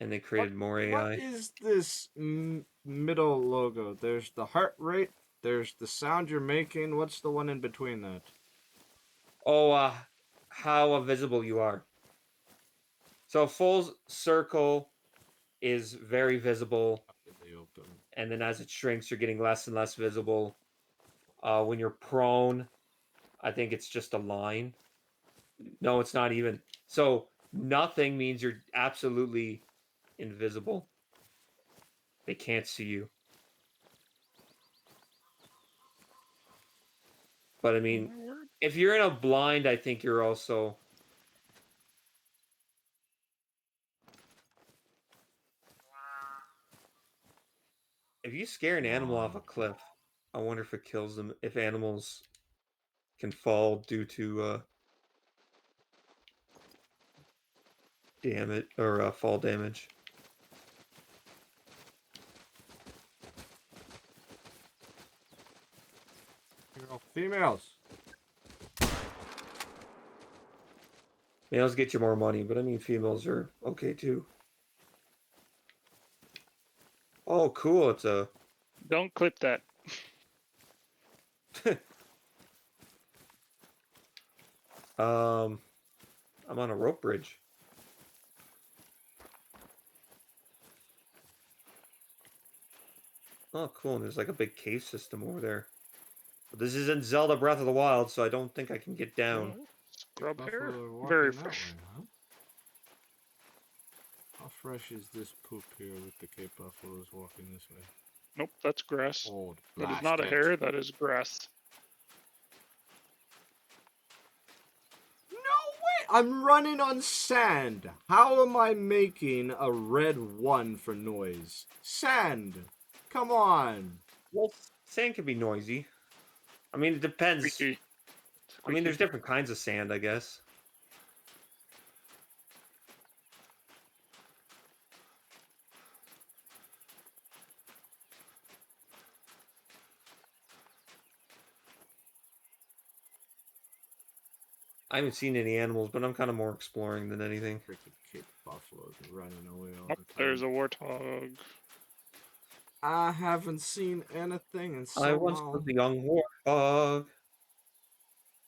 and they created more AI. What is this middle logo? There's the heart rate. There's the sound you're making. What's the one in between that? Oh, how visible you are. So full circle is very visible, Did they open? and then as it shrinks, you're getting less and less visible. When you're prone, I think it's just a line. No, it's not even. So nothing means you're absolutely invisible. They can't see you. But I mean, if you're in a blind, I think you're also. If you scare an animal off a cliff, I wonder if it kills them. If animals can fall due to damage or fall damage. Females. Males get you more money, but I mean females are okay too. Oh, cool! It's a Don't clip that. I'm on a rope bridge. Oh, cool! And there's like a big cave system over there. But this isn't Zelda Breath of the Wild, so I don't think I can get down. Scrub hair. Buffalo are walking Very that fresh. way, huh? How fresh is this poop here with the Cape Buffaloes walking this way? Nope, that's grass. Old That is not a hair. That is grass. No way! I'm running on sand. How am I making a red 1 for noise? Sand. Come on. Well, sand can be noisy. I mean, it depends. Squeaky. I mean, there's Squeaky. different kinds of sand, I guess. I haven't seen any animals, but I'm kind of more exploring than anything. Freaking Cape Buffaloes running away all Oh, the time. there's a warthog. I haven't seen anything in so I once long. was a young warthog.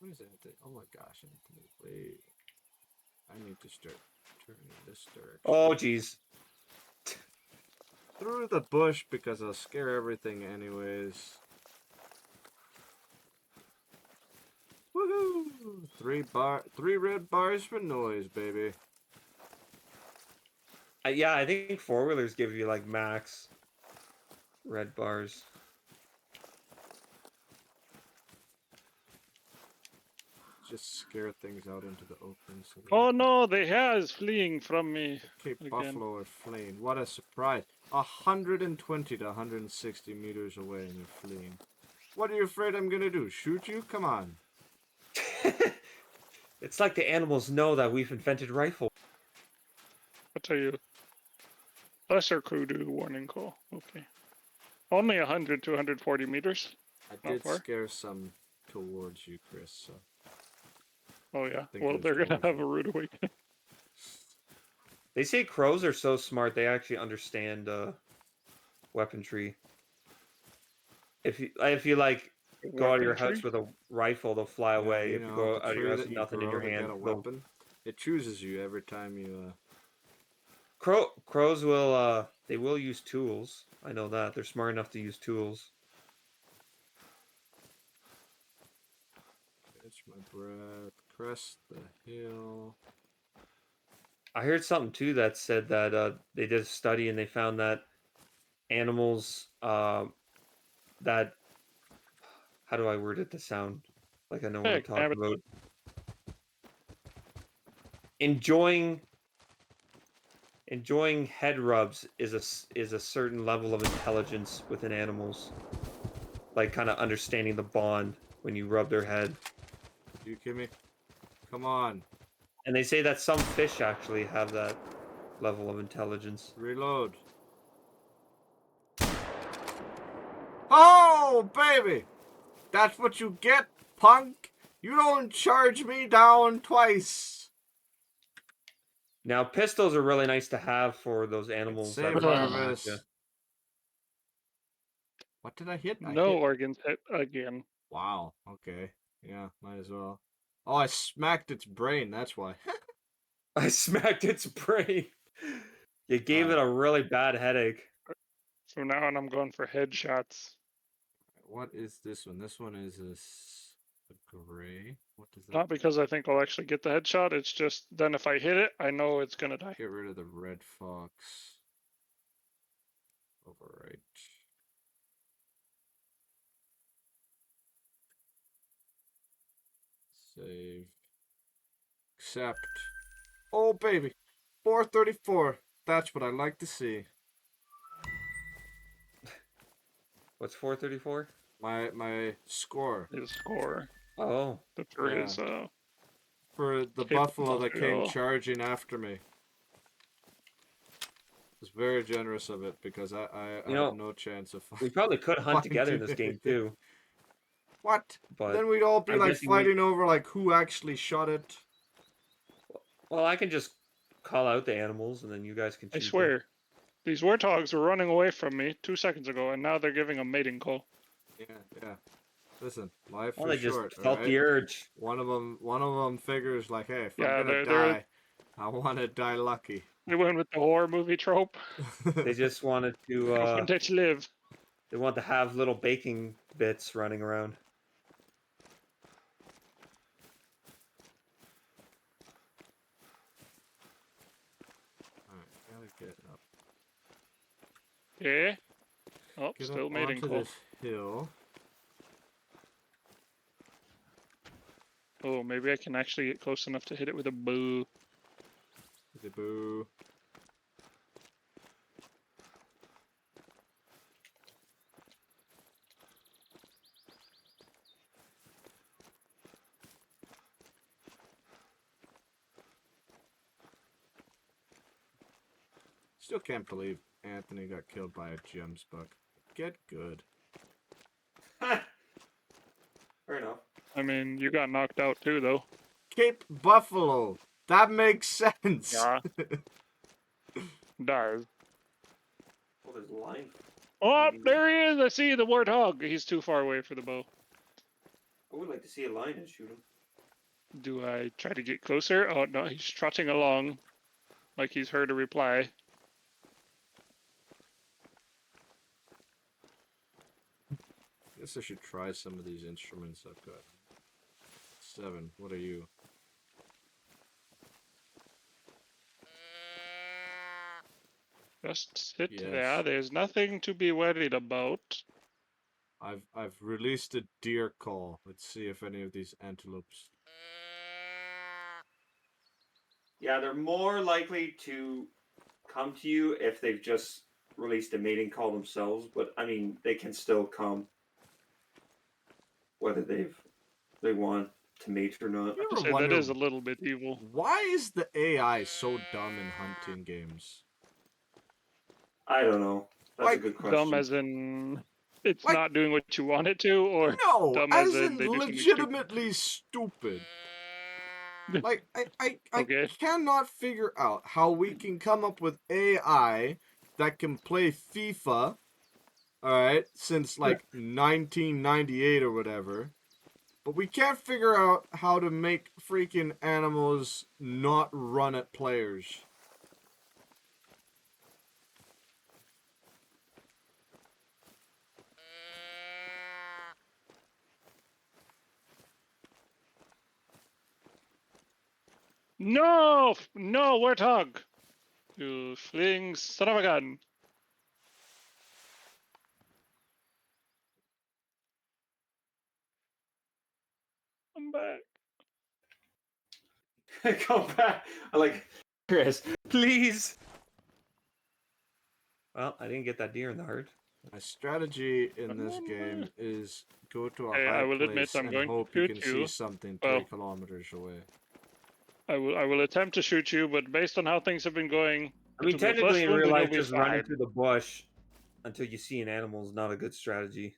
What is that thing? Oh my gosh, Anthony. Wait. I need to start turning this direction. Oh, jeez. Through the bush because I'll scare everything anyways. Woohoo! 3 red bars for noise, baby. Yeah, I think four-wheelers give you like max red bars. Just scare things out into the open. So Oh no, the hare is fleeing from me. Cape Again. Buffalo are fleeing. What a surprise. 120 to 160 meters away and you're fleeing. What are you afraid I'm gonna do? Shoot you? Come on. It's like the animals know that we've invented rifle. I'll tell you. Lesser crew do warning call. Okay. Only 100 to 140 meters. I Not did far. scare some towards you, Chris, so. Oh yeah. think Well, there's they're gonna totally- have a rude awakening. They say crows are so smart they actually understand weaponry. If you like go out of your house Weaponry? with a rifle, they'll fly Yeah, away. you If you know, go the out of your tree house that with you nothing in grow your to hand, get a they'll- weapon, it chooses you every time you, crows will they will use tools. I know that. They're smart enough to use tools. catch my breath, crest the hill. I heard something too that said that they did a study and they found that animals that how do I word it to sound like I know what I'm Heck, damn talking it. about? Enjoying head rubs is a certain level of intelligence within animals, like kind of understanding the bond when you rub their head. You kidding me? Come on. And they say that some fish actually have that level of intelligence. Reload. Oh, baby! That's what you get, punk! You don't charge me down twice! Now pistols are really nice to have for those animals that Save come at harvest. you. What did I hit? I No hit. organs hit again. Wow, okay. Yeah, might as well. Oh, I smacked its brain, that's why. I smacked its brain. You gave it a really bad headache. From now on, I'm going for headshots. What is this one? This one is a gray. What does that? Not because I think I'll actually get the headshot. It's just then if I hit it, I know it's gonna die. Get rid of the red fox. Overwrite. Save. Accept. Oh, baby. 434. That's what I like to see. What's 434? My score. His score Oh, for Yeah. his For the Cape buffalo that came Buffalo. charging after me. It's very generous of it because I You have know, no chance of we probably could hunt together in finding this game it. too, What? but Then we'd all be I'm like guessing we. fighting over like who actually shot it. Well, I can just call out the animals and then you guys can I shoot them. swear, these warthogs were running away from me 2 seconds ago, and now they're giving a mating call. Yeah. Listen, life Well, is they just short, all felt right? the urge. One of them figures like, hey, if I'm Yeah, gonna they're die, I want to die lucky. they went with the horror movie trope. They just wanted to. I want to live. They want to have little baking bits running around. Alright, gotta get up. Yeah. Oh, Get still up mating onto call. this hill. Oh, maybe I can actually get close enough to hit it with a bow. The boo. Still can't believe Anthony got killed by a gems bug. Get good. Fair enough. I mean, you got knocked out too, though. Cape Buffalo. That makes sense. Yeah. Does. Oh, there's a line. Oh, there he is! I see the warthog. He's too far away for the bow. I would like to see a lion and shoot him. Do I try to get closer? Oh no, he's trotting along, like he's heard a reply. Guess I should try some of these instruments I've got. 7. What are you? Just sit Yes. there. There's nothing to be worried about. I've released a deer call. Let's see if any of these antelopes. Yeah, they're more likely to come to you if they've just released a mating call themselves, but I mean, they can still come whether they want to mate or not. I have You to ever say, that wonder is a little bit evil. why is the AI so dumb in hunting games? I don't know. That's Like, a good Dumb question. as in it's Like, not doing what you want it to, or no, dumb as as in in they do something stupid. legitimately stupid. Like, I Okay. cannot figure out how we can come up with AI that can play FIFA, alright, since like 1998 or whatever, but we can't figure out how to make freaking animals not run at players. No! No, warthog! You fleeing son of a gun. I'm back. Come back. I like Chris, please. Well, I didn't get that deer in the heart. My strategy in this game is go to a Hey, high I will admit place I'm and going to hope you shoot can you. see something Well, 3 kilometers away. I will attempt to shoot you, but based on how things have been going, I mean, it'll be a flesh technically in wound real and you'll life, be just running fine. through the bush until you see an animal is not a good strategy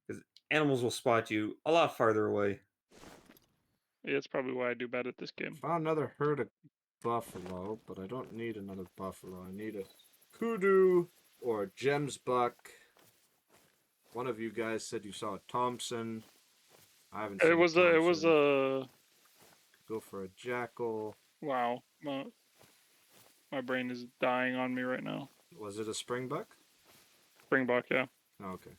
because animals will spot you a lot farther away. Yeah, that's probably why I do bad at this game. Found another herd of buffalo, but I don't need another buffalo. I need a kudu or a gems buck. One of you guys said you saw a Thompson. I haven't seen It was a a, Thompson. Go for a jackal. wow. My brain is dying on me right now. Was it a springbuck? Springbok, yeah. Oh, okay.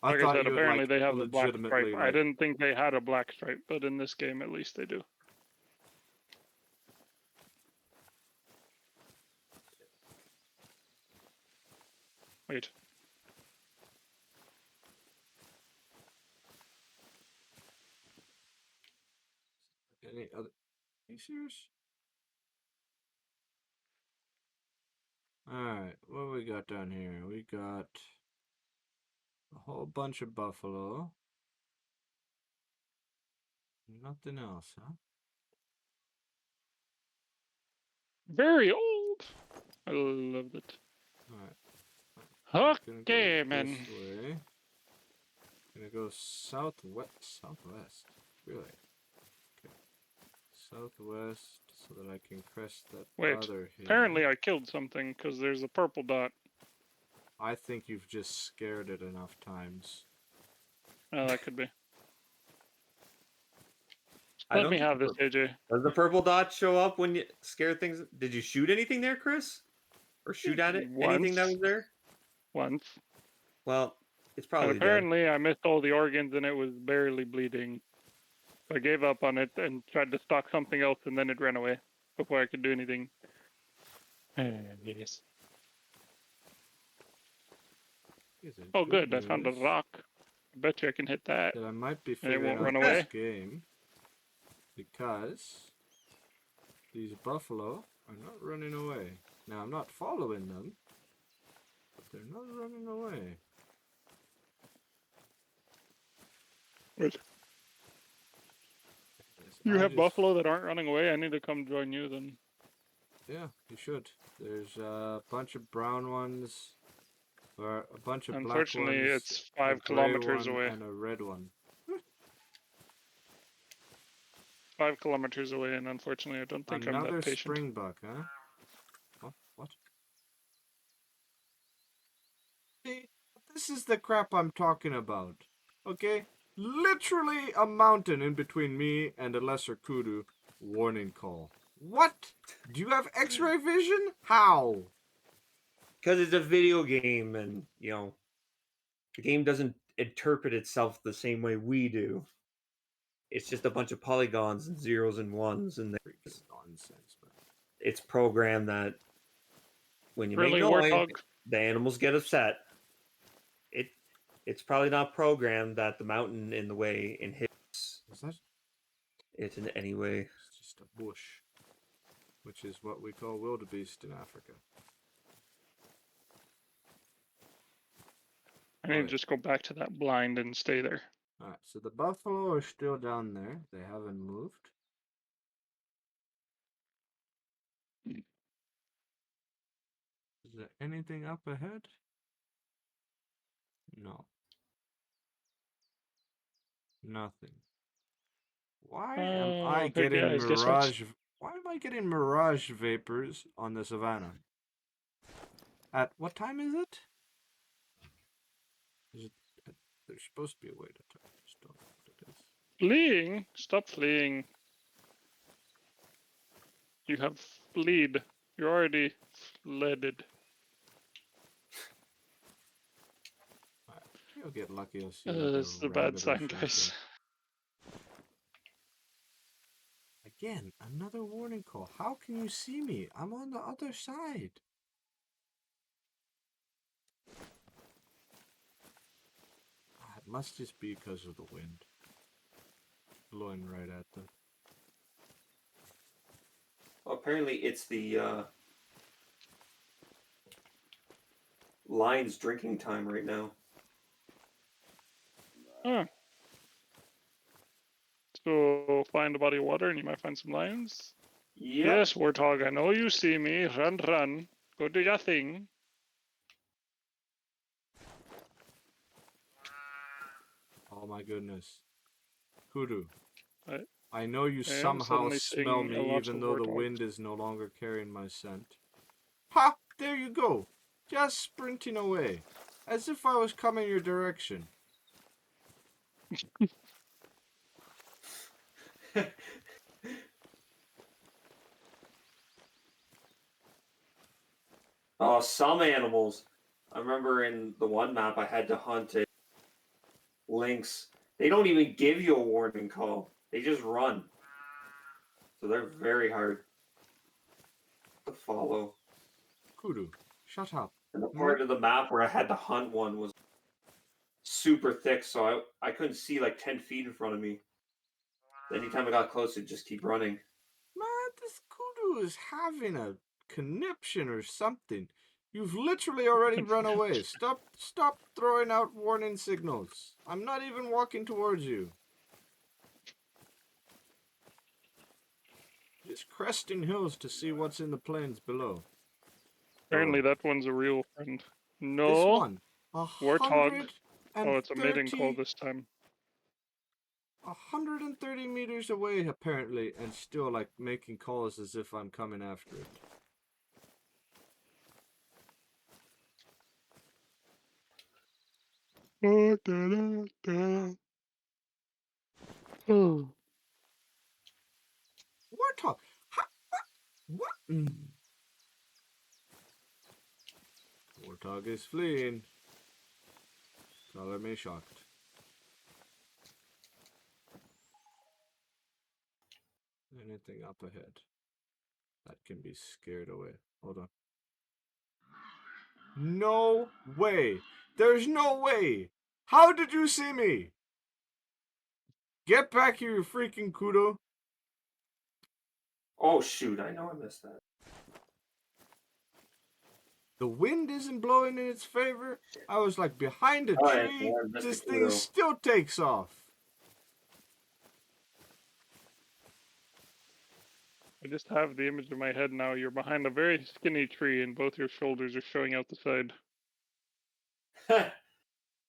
I Like I thought said, you had apparently like they have the black stripe. legitimately I like. didn't think they had a black stripe, but in this game at least they do. Wait. Any other? Are you serious? Alright, what we got down here? We got a whole bunch of buffalo. Nothing else, huh? Very old. I loved it. Gonna go Okay, this man. way. Gonna go southwest. Really? Okay. Southwest, so that I can crest that Wait. other hill. Apparently I killed something because there's a purple dot. I think you've just scared it enough times. Oh, that could be. I Let don't me think have this, AJ. Does the purple dot show up when you scare things? Did you shoot anything there, Chris? Or shoot at it? Anything that Once. was there? Once. Well, it's And probably dead. apparently I missed all the organs and it was barely bleeding. I gave up on it and tried to stalk something else and then it ran away before I could do anything. Yes. Oh, good. I found a News rock. I bet you I can hit that that I might be and it figuring won't out run this away. game because these buffalo are not running away. Now I'm not following them, but they're not running away. Wait, Yes, you I have just buffalo that aren't running away? I need to come join you then. yeah, you should. There's a bunch of brown ones, or a bunch of black Unfortunately, ones, it's a 5 gray kilometers one, away. and a red one. 5 kilometers away, and unfortunately, I don't think I'm Another that patient. springbuck, huh? What? See, this is the crap I'm talking about. Okay? Literally a mountain in between me and a lesser kudu. Warning call. What? Do you have x-ray vision? How? Because it's a video game and, the game doesn't interpret itself the same way we do. It's just a bunch of polygons and zeros and ones, and Freaking nonsense, man. it's programmed that when you make Really, noise, warthog? the animals get upset. It's probably not programmed that the mountain in the way inhibits Is that it in any way. it's just a bush, which is what we call wildebeest in Africa. I need to just go back to that blind and stay there. Alright, so the buffalo are still down there. They haven't moved. Is there anything up ahead? No. Nothing. Why am I Big getting guys, guess what? Why am I getting mirage vapors on the savannah? At what time is it? Is it? There's supposed to be a way to tell. I just don't know what it is. Fleeing? Stop fleeing. You have fled. You're already fledded. Alright, you'll get lucky. I'll see like This is a a bad rabbit or sign, guys. something. Again, another warning call. How can you see me? I'm on the other side. It must just be because of the wind blowing right at them. Well, apparently it's the lion's drinking time right now. Huh. So find a body of water and you might find some lions. Yep. Yes, warthog, I know you see me. Run, run. Go do your thing. Oh my goodness. Kudu. I I know you am somehow suddenly smell seeing me lots even of though the warthogs. wind is no longer carrying my scent. Ha! There you go! Just sprinting away. As if I was coming your direction. Oh, some animals. I remember in the one map I had to hunt a lynx. They don't even give you a warning call. They just run. So they're very hard to follow. Kudu, shut up. And the part of the map where I had to hunt one was super thick, so I couldn't see like 10 feet in front of me. Anytime I got close, it'd just keep running. Man, this kudu is having a conniption or something. You've literally already run away. Stop throwing out warning signals. I'm not even walking towards you. Just cresting hills to see what's in the plains below. Apparently that one's a real friend. This No. one. Warthog. Oh, it's a mating call 130 this time. 130 meters away, apparently, and still, like, making calls as if I'm coming after it. Oh, da, da, da. Oh. Warthog! What? Warthog is fleeing. Color me shocked. Anything up ahead that can be scared away. Hold on. No way! There's no way! How did you see me? Get back here, you freaking kudo. Oh shoot! I know I missed that. The wind isn't blowing in its favor. I was like behind a All right, tree. yeah, I missed This the thing kudo. still takes off. I just have the image in my head now. You're behind a very skinny tree, and both your shoulders are showing out the side.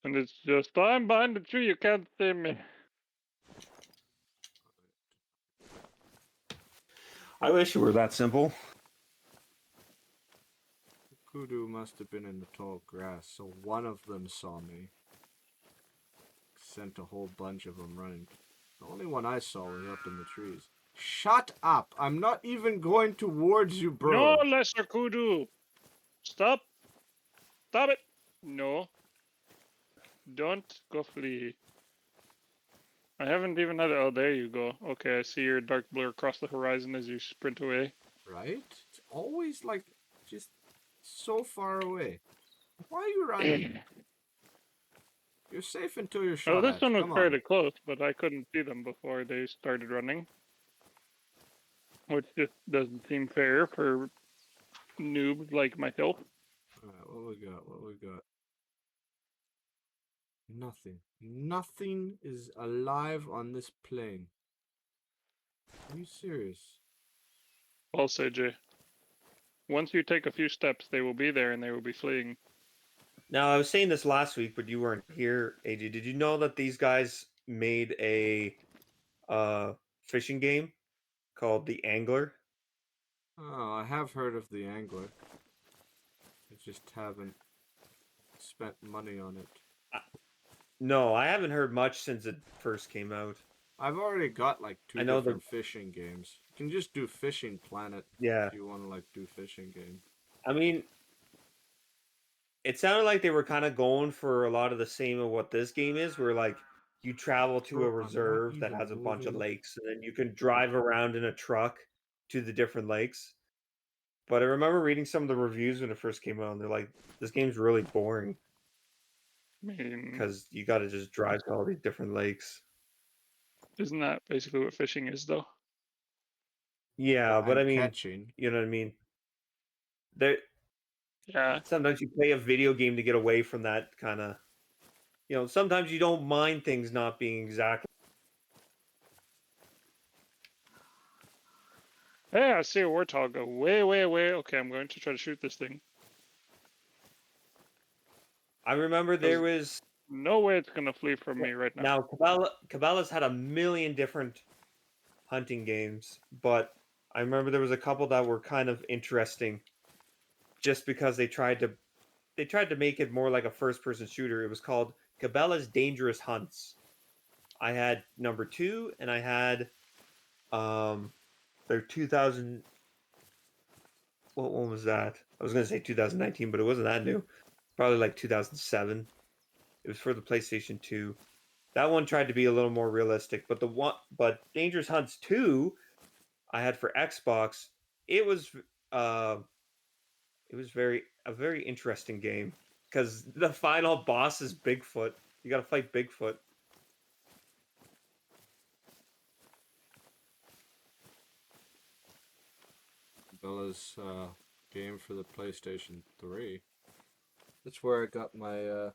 And it's just, I'm behind the tree, you can't see me. I wish it were that simple. Kudu must have been in the tall grass, so one of them saw me. Sent a whole bunch of them running. The only one I saw was up in the trees. Shut up! I'm not even going towards you, bro. No, Lesser Kudu! Stop! Stop it! No. Don't go flee. I haven't even had it. Oh, there you go. Okay, I see your dark blur across the horizon as you sprint away. Right? It's always like just so far away. Why are you running? You're safe until you're Oh, shot this at. one was Come on. fairly close, but I couldn't see them before they started running. Which just doesn't seem fair for noobs like myself. Alright, what we got? What we got? Nothing. Nothing is alive on this plane. Are you serious? I'll say, Jay. Once you take a few steps, they will be there and they will be fleeing. Now I was saying this last week, but you weren't here, AJ. Did you know that these guys made a fishing game called The Angler? Oh, I have heard of the angler. I just haven't spent money on it. No, I haven't heard much since it first came out. I've already got like two I know different fishing games. You can just do Fishing Planet Yeah. if you want to like do fishing game. I mean, it sounded like they were kind of going for a lot of the same of what this game is, where like you travel to a Bro, I'm not reserve that even has a bunch of moving. lakes, and then you can drive around in a truck to the different lakes. But I remember reading some of the reviews when it first came out, and they're like, "This game's really boring I mean, because you got to just drive to all these different lakes." isn't that basically what fishing is, though? Yeah, but I And mean, catching. you know what I mean. There, Yeah. sometimes you play a video game to get away from that kind of. Sometimes you don't mind things not being exactly. Hey, I see a warthog go way, way away. Okay, I'm going to try to shoot this thing. I remember there was No way it's gonna flee from me right now. now Cabela's had a million different hunting games, but I remember there was a couple that were kind of interesting, just because they tried to make it more like a first person shooter. It was called Cabela's Dangerous Hunts. I had number 2, and I had their 2000. What one was that? I was gonna say 2019, but it wasn't that new. Probably like 2007. It was for the PlayStation 2. That one tried to be a little more realistic, but Dangerous Hunts 2 I had for Xbox. It was uh it was a very interesting game because the final boss is Bigfoot. You got to fight Bigfoot. Bella's game for the PlayStation 3. That's where I got my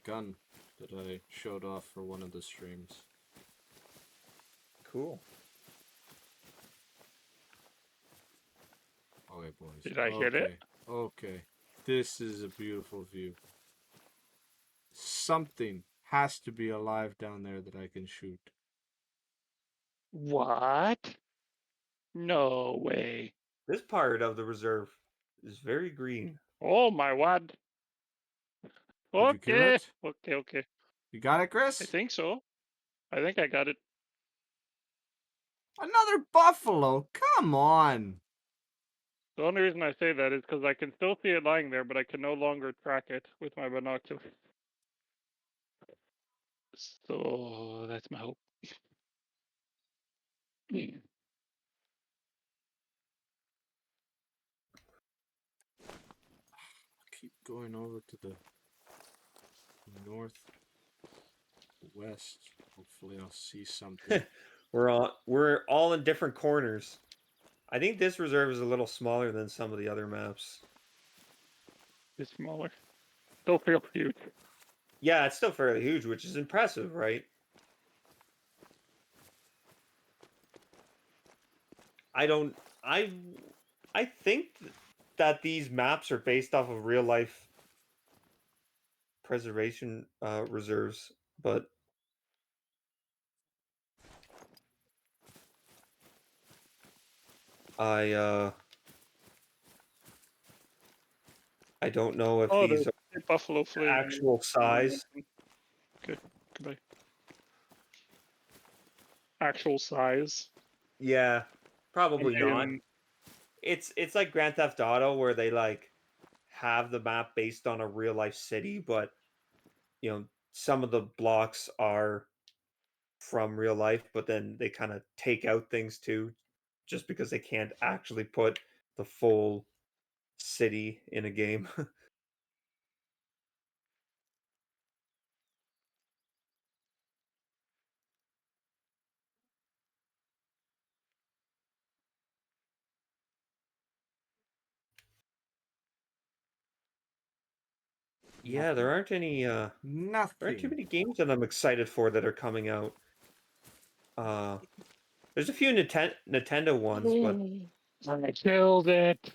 gun that I showed off for one of the streams. Cool. Okay, boys. Did I hit it? Okay. This is a beautiful view. Something has to be alive down there that I can shoot. What? No way. This part of the reserve is very green. Oh my word. Did you kill Okay. it? Okay. You got it, I Chris? think so. I think I got it. Another buffalo? Come on. The only reason I say that is because I can still see it lying there, but I can no longer track it with my binoculars. So that's my hope. Keep going over to the northwest. Hopefully I'll see something. We're all in different corners. I think this reserve is a little smaller than some of the other maps. It's smaller. Still feels huge. Yeah, it's still fairly huge, which is impressive, right? I don't I think that these maps are based off of real life preservation reserves, but I I don't know if Oh, these there's are a buffalo fleeing. actual size. Okay, goodbye. Actual size. Yeah, probably I not. mean, It's like Grand Theft Auto where they like have the map based on a real life city, but some of the blocks are from real life, but then they kind of take out things too, just because they can't actually put the full city in a game. Yeah, there aren't any there aren't too Nothing. many games that I'm excited for that are coming out. Uh there's a few Nintendo ones, but I killed it.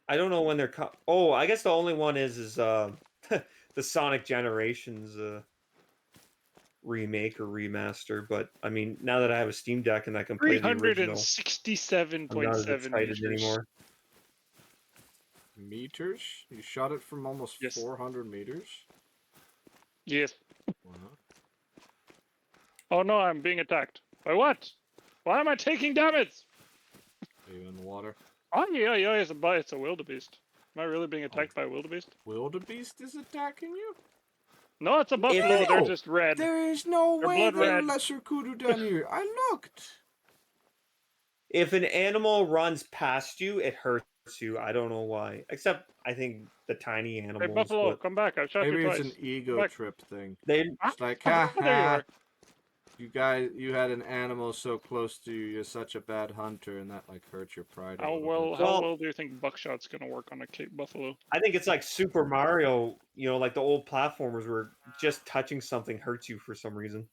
I don't know when they're Oh, I guess the only one is the Sonic Generations remake or remaster, but I mean, now that I have a Steam Deck and I can play the original, I'm not as 367.7 excited meters. anymore. Meters? You shot it from almost Yes. 400 meters? Yes. Wow. Oh no, I'm being attacked. By what? Why am I taking damage? Are you in the water? Oh yeah, it's a wildebeest. Am I really being attacked by a wildebeest? Wildebeest is attacking you? No, it's a If buffalo. it, They're just red. There is no They're way blood there are red. lesser kudu down here. I looked. if an animal runs past you, it hurts you. I don't know why. Except I think the tiny Hey animals, buffalo, but come back. I've shot you Maybe it's twice. an Come ego back. trip thing. they It's like, Ah, ha there you ha. are. You guys, you had an animal so close to you. You're such a bad hunter, and that like hurts your pride a How little bit. how well, well do you think buckshot's gonna work on a Cape buffalo? I think it's like Super Mario, like the old platformers where just touching something hurts you for some reason.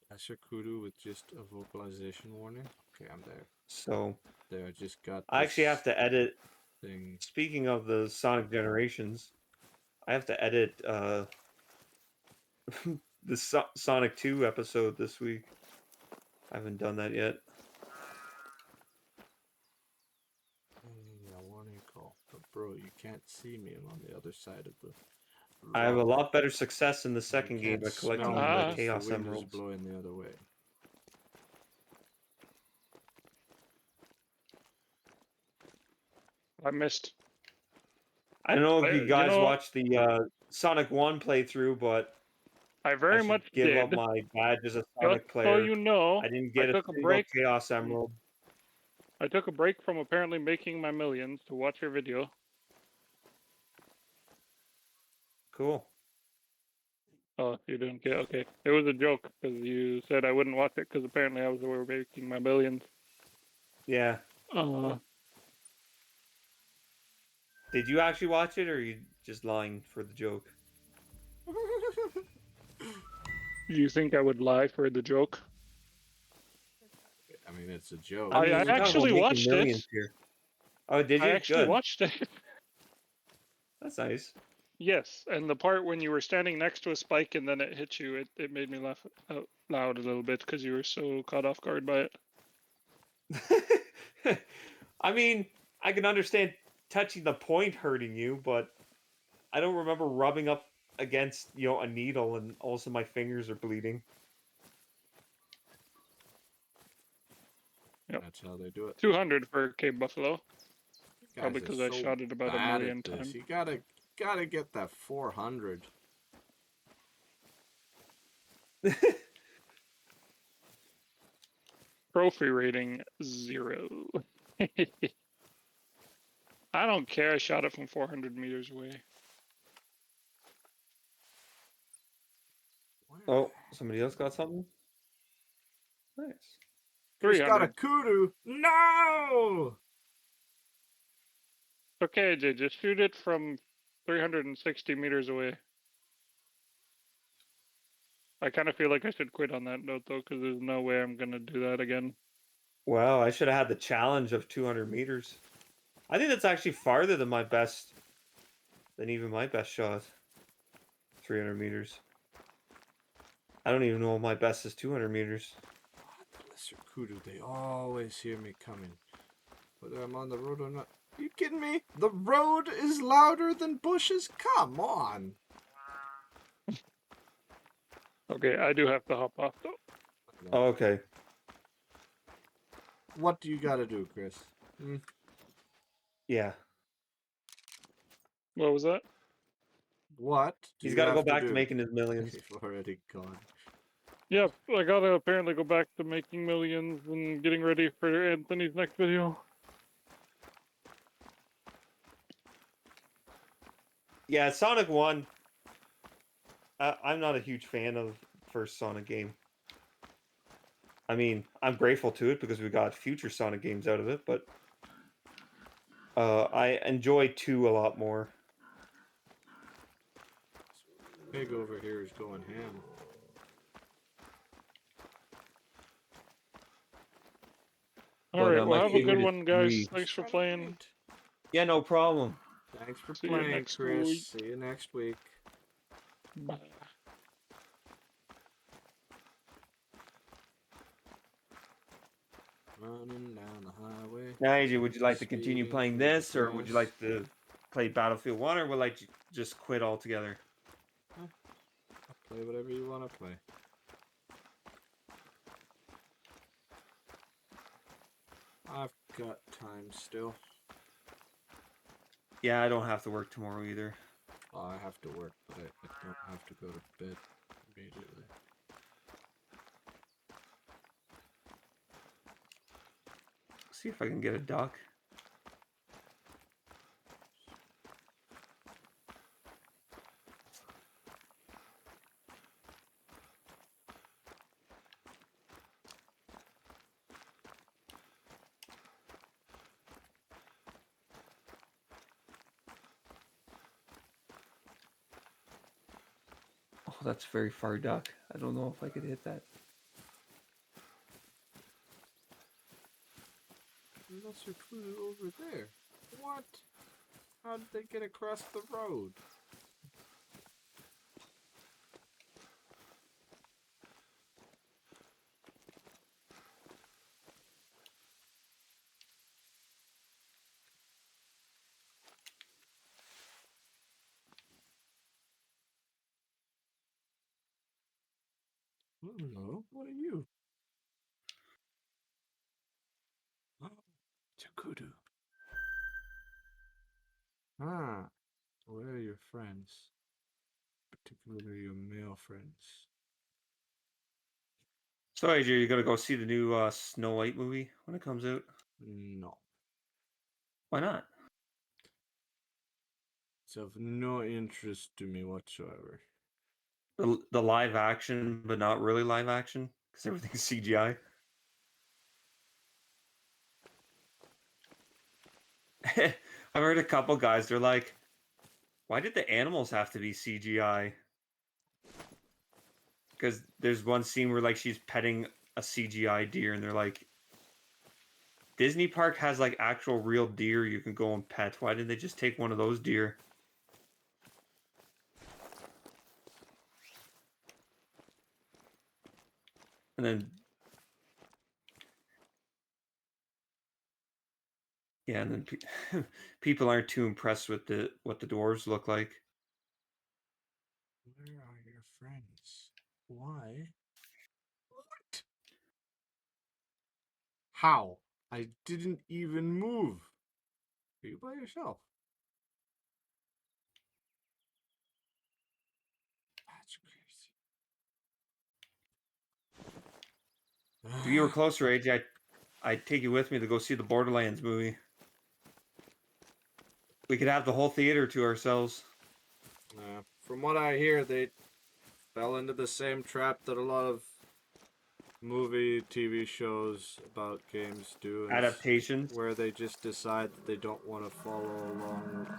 Lesser kudu with just a vocalization warning. Okay, I'm there. So There, I just got I this actually have to edit. thing. Speaking of the Sonic Generations, I have to edit the Sonic 2 episode this week. I haven't done that yet. Yeah, warning call. But bro, you can't see me. I'm on the other side of the I have a rock. lot better success in the You second game can't at smell collecting me the Ah, because the Chaos wind is Emeralds. blowing the other way. I missed. I don't know if you You guys know, watched the Sonic 1 playthrough, but I I very should much give up did. my badge as a Just Sonic so player. you know, I didn't I get a took a single break. Chaos Emerald. I took a break from apparently making my millions to watch your video. Cool. Oh, you didn't get okay. It was a joke because you said I wouldn't watch it because apparently I was over making my millions. Yeah. Uh, Did you actually watch it, or are you just lying for the joke? you think I would lie for the joke? I mean, it's a joke. I mean, I we're talking about actually making watched it. millions here. Oh, did I you? actually Good. watched it. That's nice. Yes, and the part when you were standing next to a spike and then it hit you, it made me laugh out loud a little bit because you were so caught off guard by it. I mean, I can understand touching the point hurting you, but I don't remember rubbing up against, a needle and also my fingers are bleeding. Yep. That's how they do it. 200 for Cape Buffalo. You Probably guys because are I so shot it about a bad million at this. times. You gotta get that 400. Trophy rating 0. I don't care. I shot it from 400 meters away. Oh, somebody else got something? Nice. Chris got a 300. kudu. No! Okay, AJ, just shoot it from 360 meters away. I kind of feel like I should quit on that note, though, because there's no way I'm going to do that again. Wow, I should have had the challenge of 200 meters. I think that's actually farther than even my best shot. 300 meters. I don't even know if my best is 200 meters. The lesser kudu, they always hear me coming. Whether I'm on the road or not. Are you kidding me? The road is louder than bushes? Come on. Okay, I do have to hop off, though. Oh, okay. What do you gotta do, Chris? Yeah. What was that? What do He's you got to have go back to do? making his millions. He's already gone. Yeah, I gotta apparently go back to making millions and getting ready for Anthony's next video. Yeah, Sonic 1. I'm not a huge fan of first Sonic game. I mean, I'm grateful to it because we got future Sonic games out of it, but I enjoy 2 a lot more. Pig over here is going ham. All right, well, my have a favorite good is one, guys. 3. Thanks for Trying to playing. wait. Yeah, no problem. Thanks for See you playing, next Chris. week. See you next week. Bye. Running down the highway. Now, AJ, would you like to continue Speeding playing through the this, or would you grass. like to play Battlefield 1, or would like to just quit altogether? Play whatever you want to play. I've got time still. Yeah, I don't have to work tomorrow either. Well, I have to work, but I don't have to go to bed immediately. See if I can get a duck. Oh, that's very far duck. I don't know if I could hit that. Lesser kudu over there. What? How did they get across the road? Hello, what are you? Oh, it's a kudu. Ah, where are your friends? Particularly your male friends. So, AJ, you gonna go see the new Snow White movie when it comes out? No. Why not? It's of no interest to me whatsoever. The live action, but not really live action, because everything's CGI. I've heard a couple guys, they're like, why did the animals have to be CGI? Because there's one scene where like she's petting a CGI deer, and they're like, Disney Park has like actual real deer you can go and pet. Why didn't they just take one of those deer? And then yeah, and then people aren't too impressed with what the dwarves look like. Where are your friends? Why? What? How? I didn't even move. Are you by yourself? That's crazy. If you were closer, AJ, I'd take you with me to go see the Borderlands movie. We could have the whole theater to ourselves. From what I hear, they fell into the same trap that a lot of movie, TV shows about games do, and Adaptations. where they just decide that they don't want to follow along with.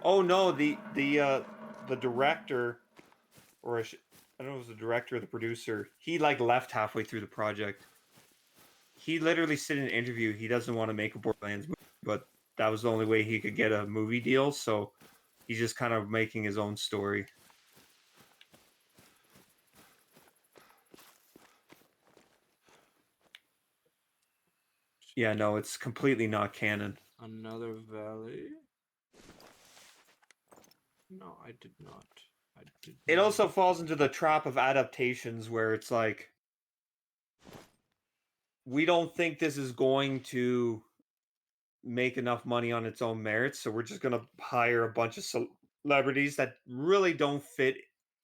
Oh no, the director, or I don't know if it was the director or the producer. He like left halfway through the project. He literally said in an interview he doesn't want to make a Borderlands movie, but that was the only way he could get a movie deal. So he's just kind of making his own story. Yeah, no, it's completely not canon. Another valley? No, I did not. I did It not. also falls into the trap of adaptations where it's like, we don't think this is going to make enough money on its own merits, so we're just going to hire a bunch of celebrities that really don't fit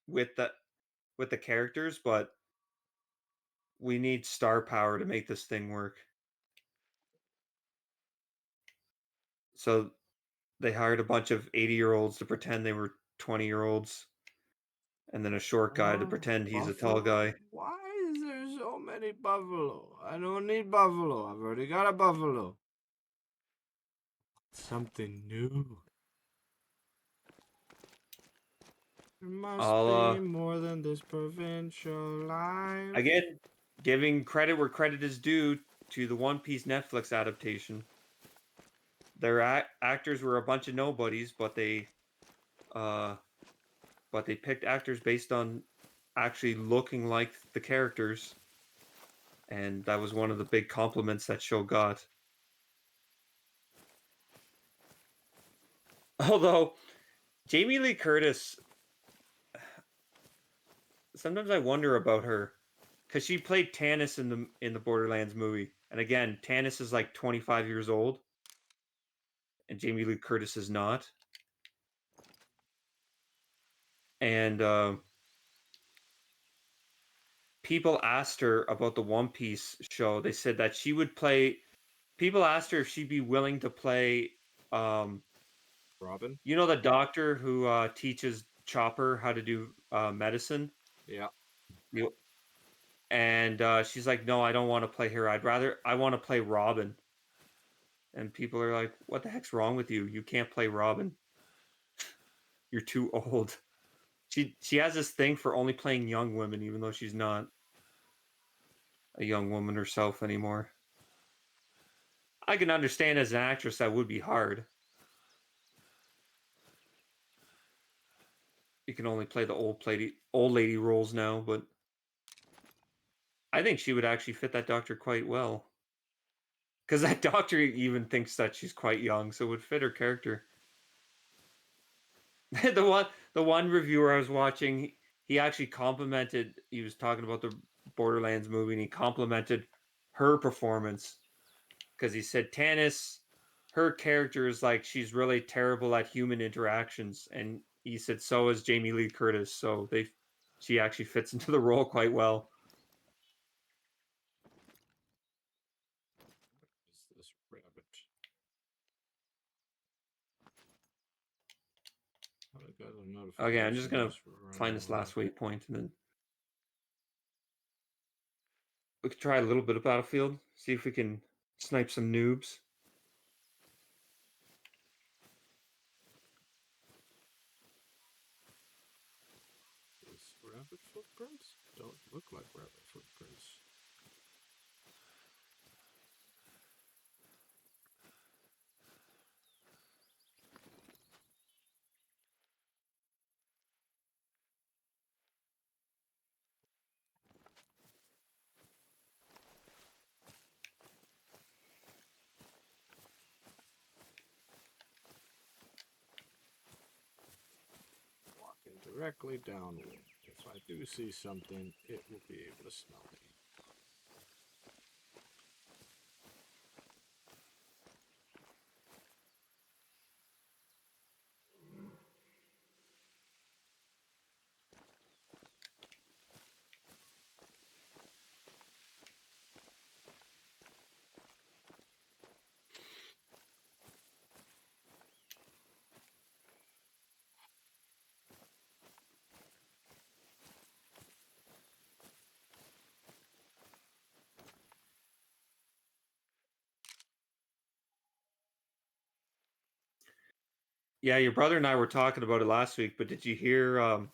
with the characters, but we need star power to make this thing work. So they hired a bunch of 80-year-olds to pretend they were 20-year-olds, and then a short guy to pretend he's a tall guy. Why is there so many buffalo? I don't need buffalo. I've already got a buffalo. Something new. There must be more than this provincial life. Again, giving credit where credit is due to the One Piece Netflix adaptation. Their actors were a bunch of nobodies, but they picked actors based on actually looking like the characters, and that was one of the big compliments that show got. Although Jamie Lee Curtis, sometimes I wonder about her, because she played Tannis in the Borderlands movie, and again, Tannis is like 25 years old, and Jamie Lee Curtis is not. And people asked her about the One Piece show. They said that she would play. People asked her if she'd be willing to play. Robin? You know the doctor who teaches Chopper how to do medicine? Yeah. And she's like, no, I don't want to play her. I want to play Robin. And people are like, what the heck's wrong with you? You can't play Robin. You're too old. She has this thing for only playing young women, even though she's not a young woman herself anymore. I can understand as an actress that would be hard. You can only play the old lady roles now, but I think she would actually fit that doctor quite well. Because that doctor even thinks that she's quite young, so it would fit her character. the one reviewer I was watching, he actually complimented. He was talking about the Borderlands movie, and he complimented her performance because he said Tannis, her character is like she's really terrible at human interactions, and he said so is Jamie Lee Curtis. So she actually fits into the role quite well. What is this rabbit? I got a notification. Okay, I'm just gonna find this last waypoint, and then we could try a little bit of Battlefield. See if we can snipe some noobs. These rabbit footprints don't look like rabbit footprints. directly downwind. If I do see something, it will be able to smell me. Yeah, your brother and I were talking about it last week, but did you hear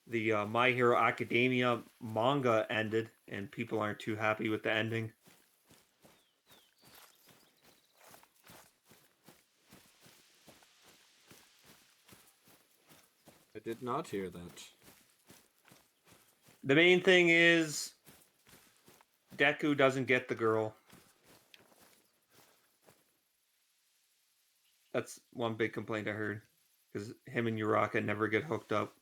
the My Hero Academia manga ended, and people aren't too happy with the ending? I did not hear that. The main thing is Deku doesn't get the girl. That's one big complaint I heard, because him and Uraka never get hooked up.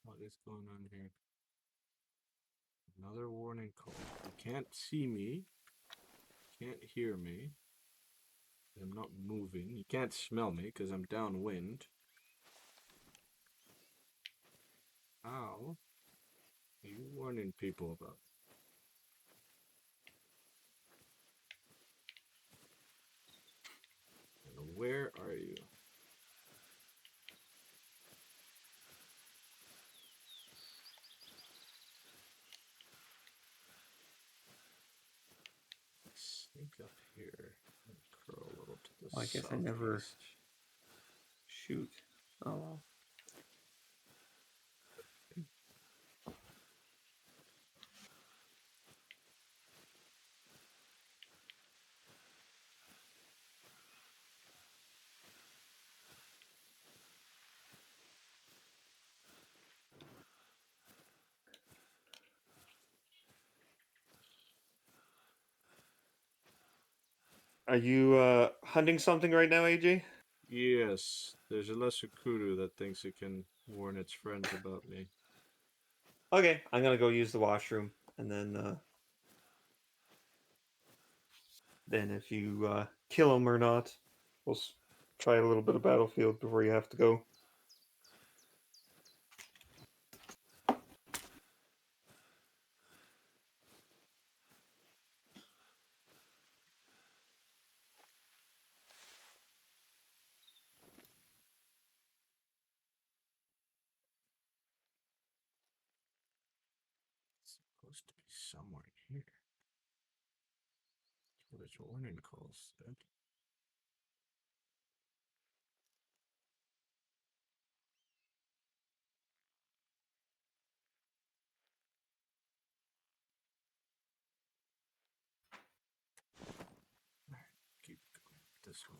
What is going on here? Another warning call. You can't see me. Can't hear me. I'm not moving. You can't smell me because I'm downwind. How are you warning people about? And where are you? Sneak up here and curl a little to the Well, I guess I southeast. never shoot. Oh well. Are you hunting something right now, AJ? Yes, there's a lesser kudu that thinks it can warn its friends about me. Okay, I'm gonna go use the washroom, and then if you kill him or not, we'll try a little bit of Battlefield before you have to go. It's supposed to be somewhere here. That's what its warning call said. Alright, keep going this way.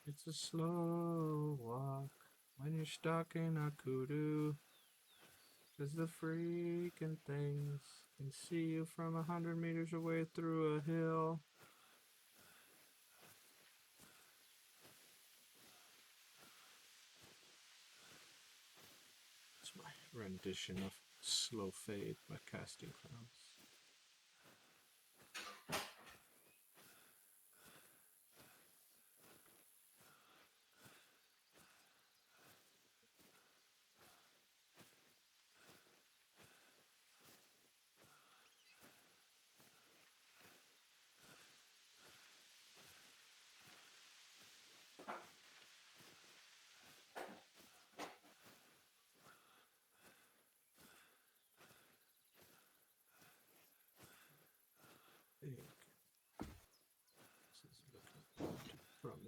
It's a slow walk when you're stalking a kudu. 'Cause the freaking things can see you from 100 meters away through a hill. It's my rendition of Slow Fade by Casting Crowns.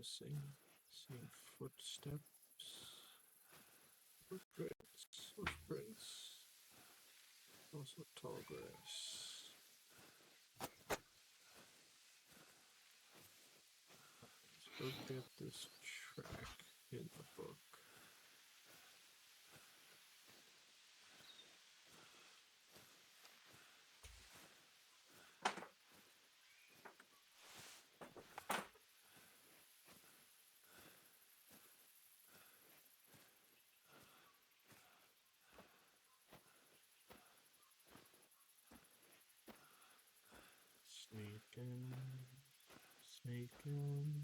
Seeing footsteps. Footprints. Also tall grass. Let's look at this track in the book. Sneaking.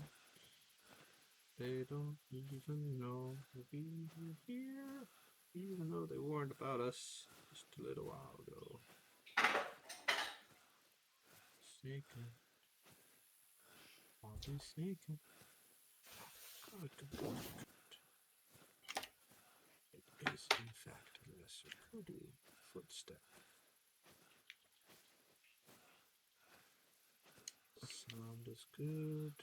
They don't even know we're here, even though they warned about us just a little while ago. Sneaking. I'll be sneaking. Good. It is, in fact, a lesser kudu footstep. Sound is good.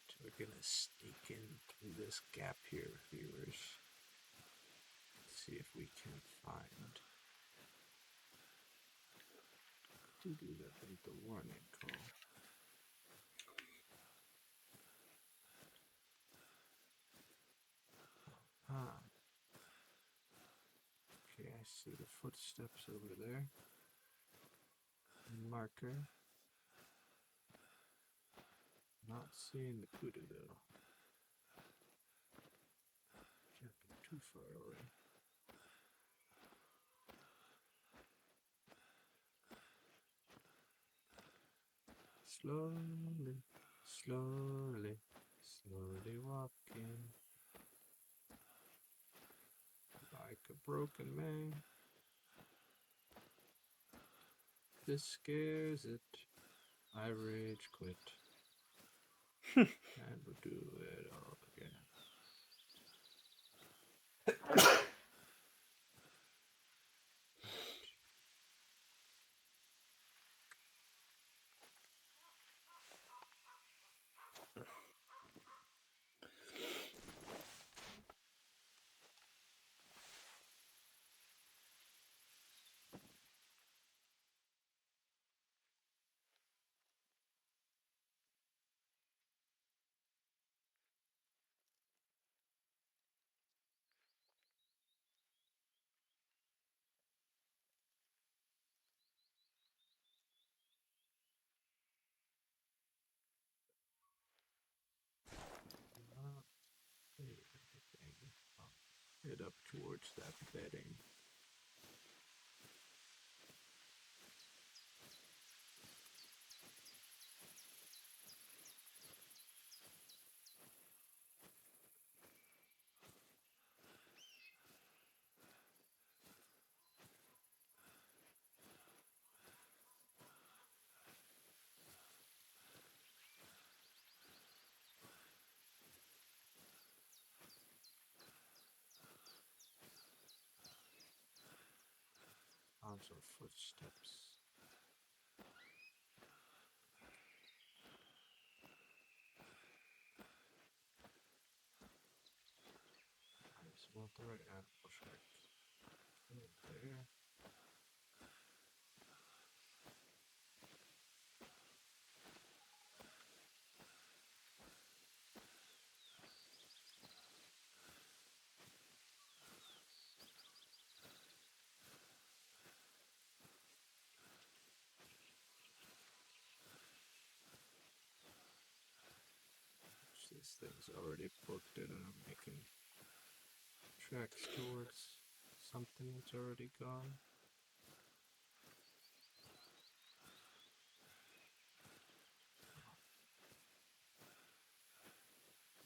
So we're gonna sneak in through this gap here, viewers. See if we can find kudu that made the warning call. Ah. Okay, I see the footsteps over there. Marker. Not seeing the kudu though. Can't be too far away. Slowly walking. Like a broken man. This scares it. I rage quit. And we'll do it all again. Not anything. Head up towards that bedding. Sounds of footsteps. I just want the right animal track. Right there. This thing's already booked it and I'm making tracks towards something that's already gone.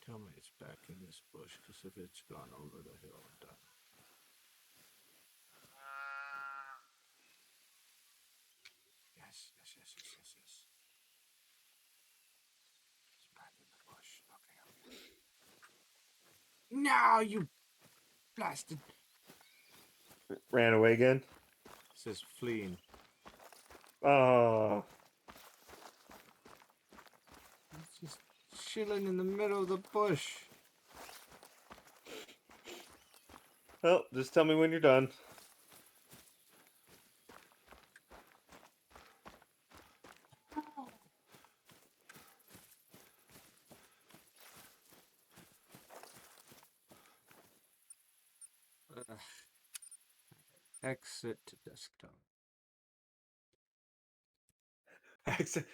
Tell me it's back in this bush, because if it's gone over the hill, I'm done. Yes. It's back in the bush. Okay. Now, you blasted. Ran away again. It says fleeing. Oh, It's just chilling in the middle of the bush. well, just tell me when you're done. Exit to desktop. Exit.